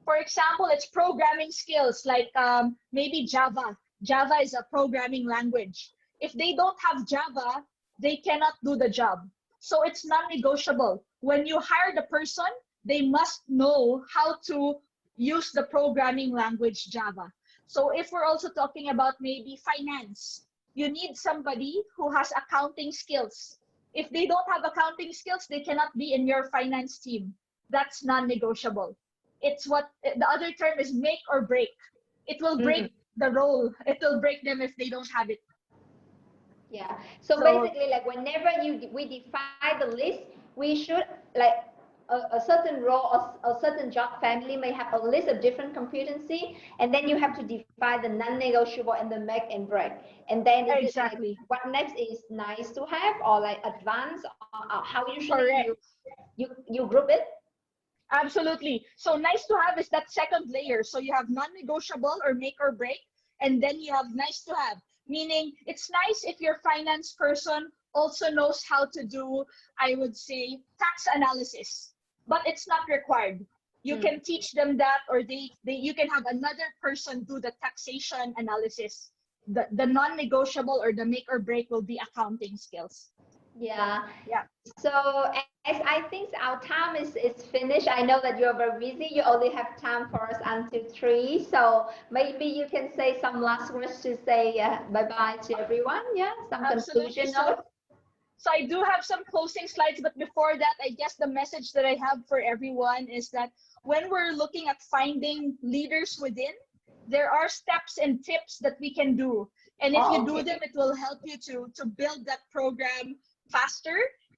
For example, it's programming skills like maybe Java. Java is a programming language. If they don't have Java, they cannot do the job. So it's non-negotiable. When you hire the person, they must know how to use the programming language Java. So if we're also talking about maybe finance, you need somebody who has accounting skills. If they don't have accounting skills, they cannot be in your finance team. That's non-negotiable. It's what the other term is, make or break. It will break the role. It will break them if they don't have it. Yeah. So basically, like whenever we define the list, we should like a certain role or a certain job family may have a list of different competency, and then you have to define the non-negotiable and the make and break. And then exactly what next is nice to have or like advanced, or how usually you group it? Absolutely. So nice to have is that second layer. So you have non-negotiable or make or break, and then you have nice to have, meaning it's nice if your finance person also knows how to do, I would say, tax analysis, but it's not required. You can teach them that, or you can have another person do the taxation analysis. The non-negotiable or the make or break will be accounting skills. Yeah. Yeah. So as I think our time is finished, I know that you're very busy. You only have time for us until 3. So maybe you can say some last words to say bye-bye to everyone. Yeah, some Absolutely. conclusion note. So I do have some closing slides, but before that, I guess the message that I have for everyone is that when we're looking at finding leaders within, there are steps and tips that we can do. And if you do them, it will help you to build that program faster,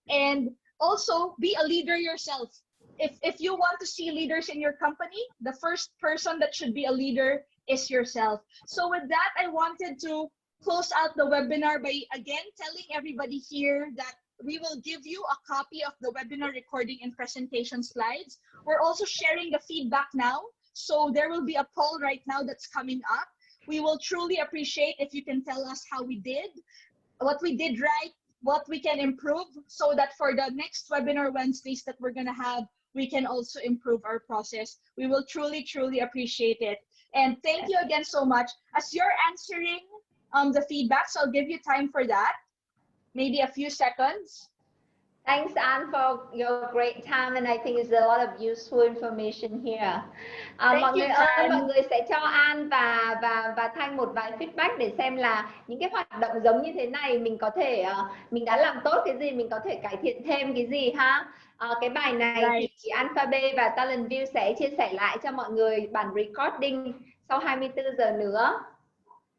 and also be a leader yourself. If you want to see leaders in your company, the first person that should be a leader is yourself. So with that, I wanted to close out the webinar by again telling everybody here that we will give you a copy of the webinar recording and presentation slides. We're also sharing the feedback now. So there will be a poll right now that's coming up. We will truly appreciate if you can tell us how we did, what we did right, what we can improve, so that for the next webinar Wednesdays that we're gonna have, we can also improve our process. We will truly, truly appreciate it. And thank you again so much. As you're answering the feedback, so I'll give you time for that, maybe a few seconds. Thanks, Anne, for your great time, and I think it's a lot of useful information here. Mọi người ơi, mọi người sẽ cho An và Thanh một vài feedback để xem là những cái hoạt động giống như thế này mình có thể mình đã làm tốt cái gì, mình có thể cải thiện thêm cái gì ha. Cái bài này thì Alphabet và TalentView sẽ chia sẻ lại cho mọi người bản recording sau 24 giờ nữa.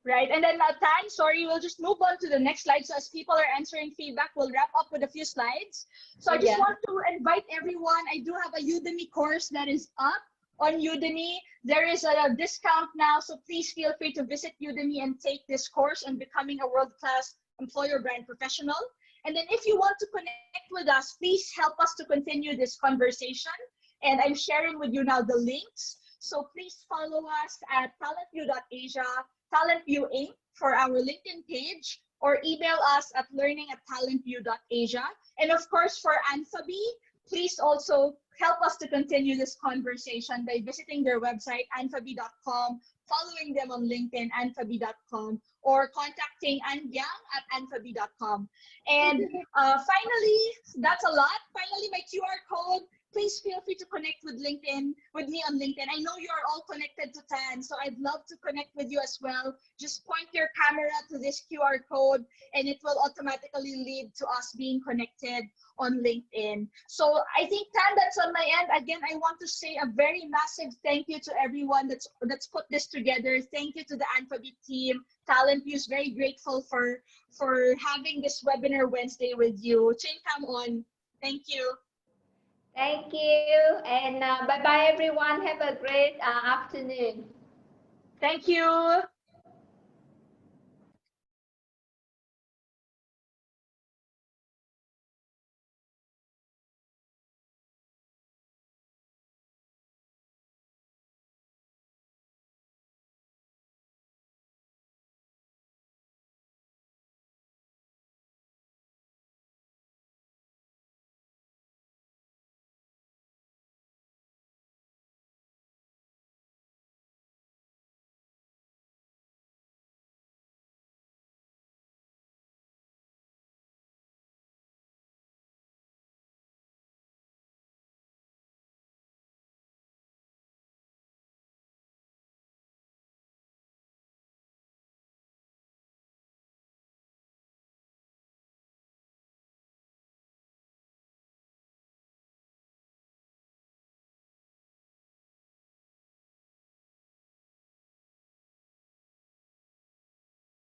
Right, and then Tan, sorry, we'll just move on to the next slide. So as people are answering feedback, we'll wrap up with a few slides. So I just want to invite everyone. I do have a Udemy course that is up on Udemy. There is a discount now, so please feel free to visit Udemy and take this course on becoming a world-class employer brand professional. And then if you want to connect with us, please help us to continue this conversation. And I'm sharing with you now the links. So please follow us at talentview.asia, TalentView Inc. for our LinkedIn page, or email us at learning@talentview.asia. And of course, for Anphabi, please also help us to continue this conversation by visiting their website, anphabi.com, following them on LinkedIn, anphabi.com, or contacting Angyang at anphabi.com. And finally, that's a lot. Finally, my QR code. Please feel free to connect with me on LinkedIn. I know you are all connected to Tan, so I'd love to connect with you as well. Just point your camera to this QR code, and it will automatically lead to us being connected on LinkedIn. So I think, Tan, that's on my end. Again, I want to say a very massive thank you to everyone that's put this together. Thank you to the Anphabi team. TalentView is very grateful for having this webinar Wednesday with you. Chin, come on. Thank you. Thank you, and bye-bye everyone. Have a great afternoon. Thank you.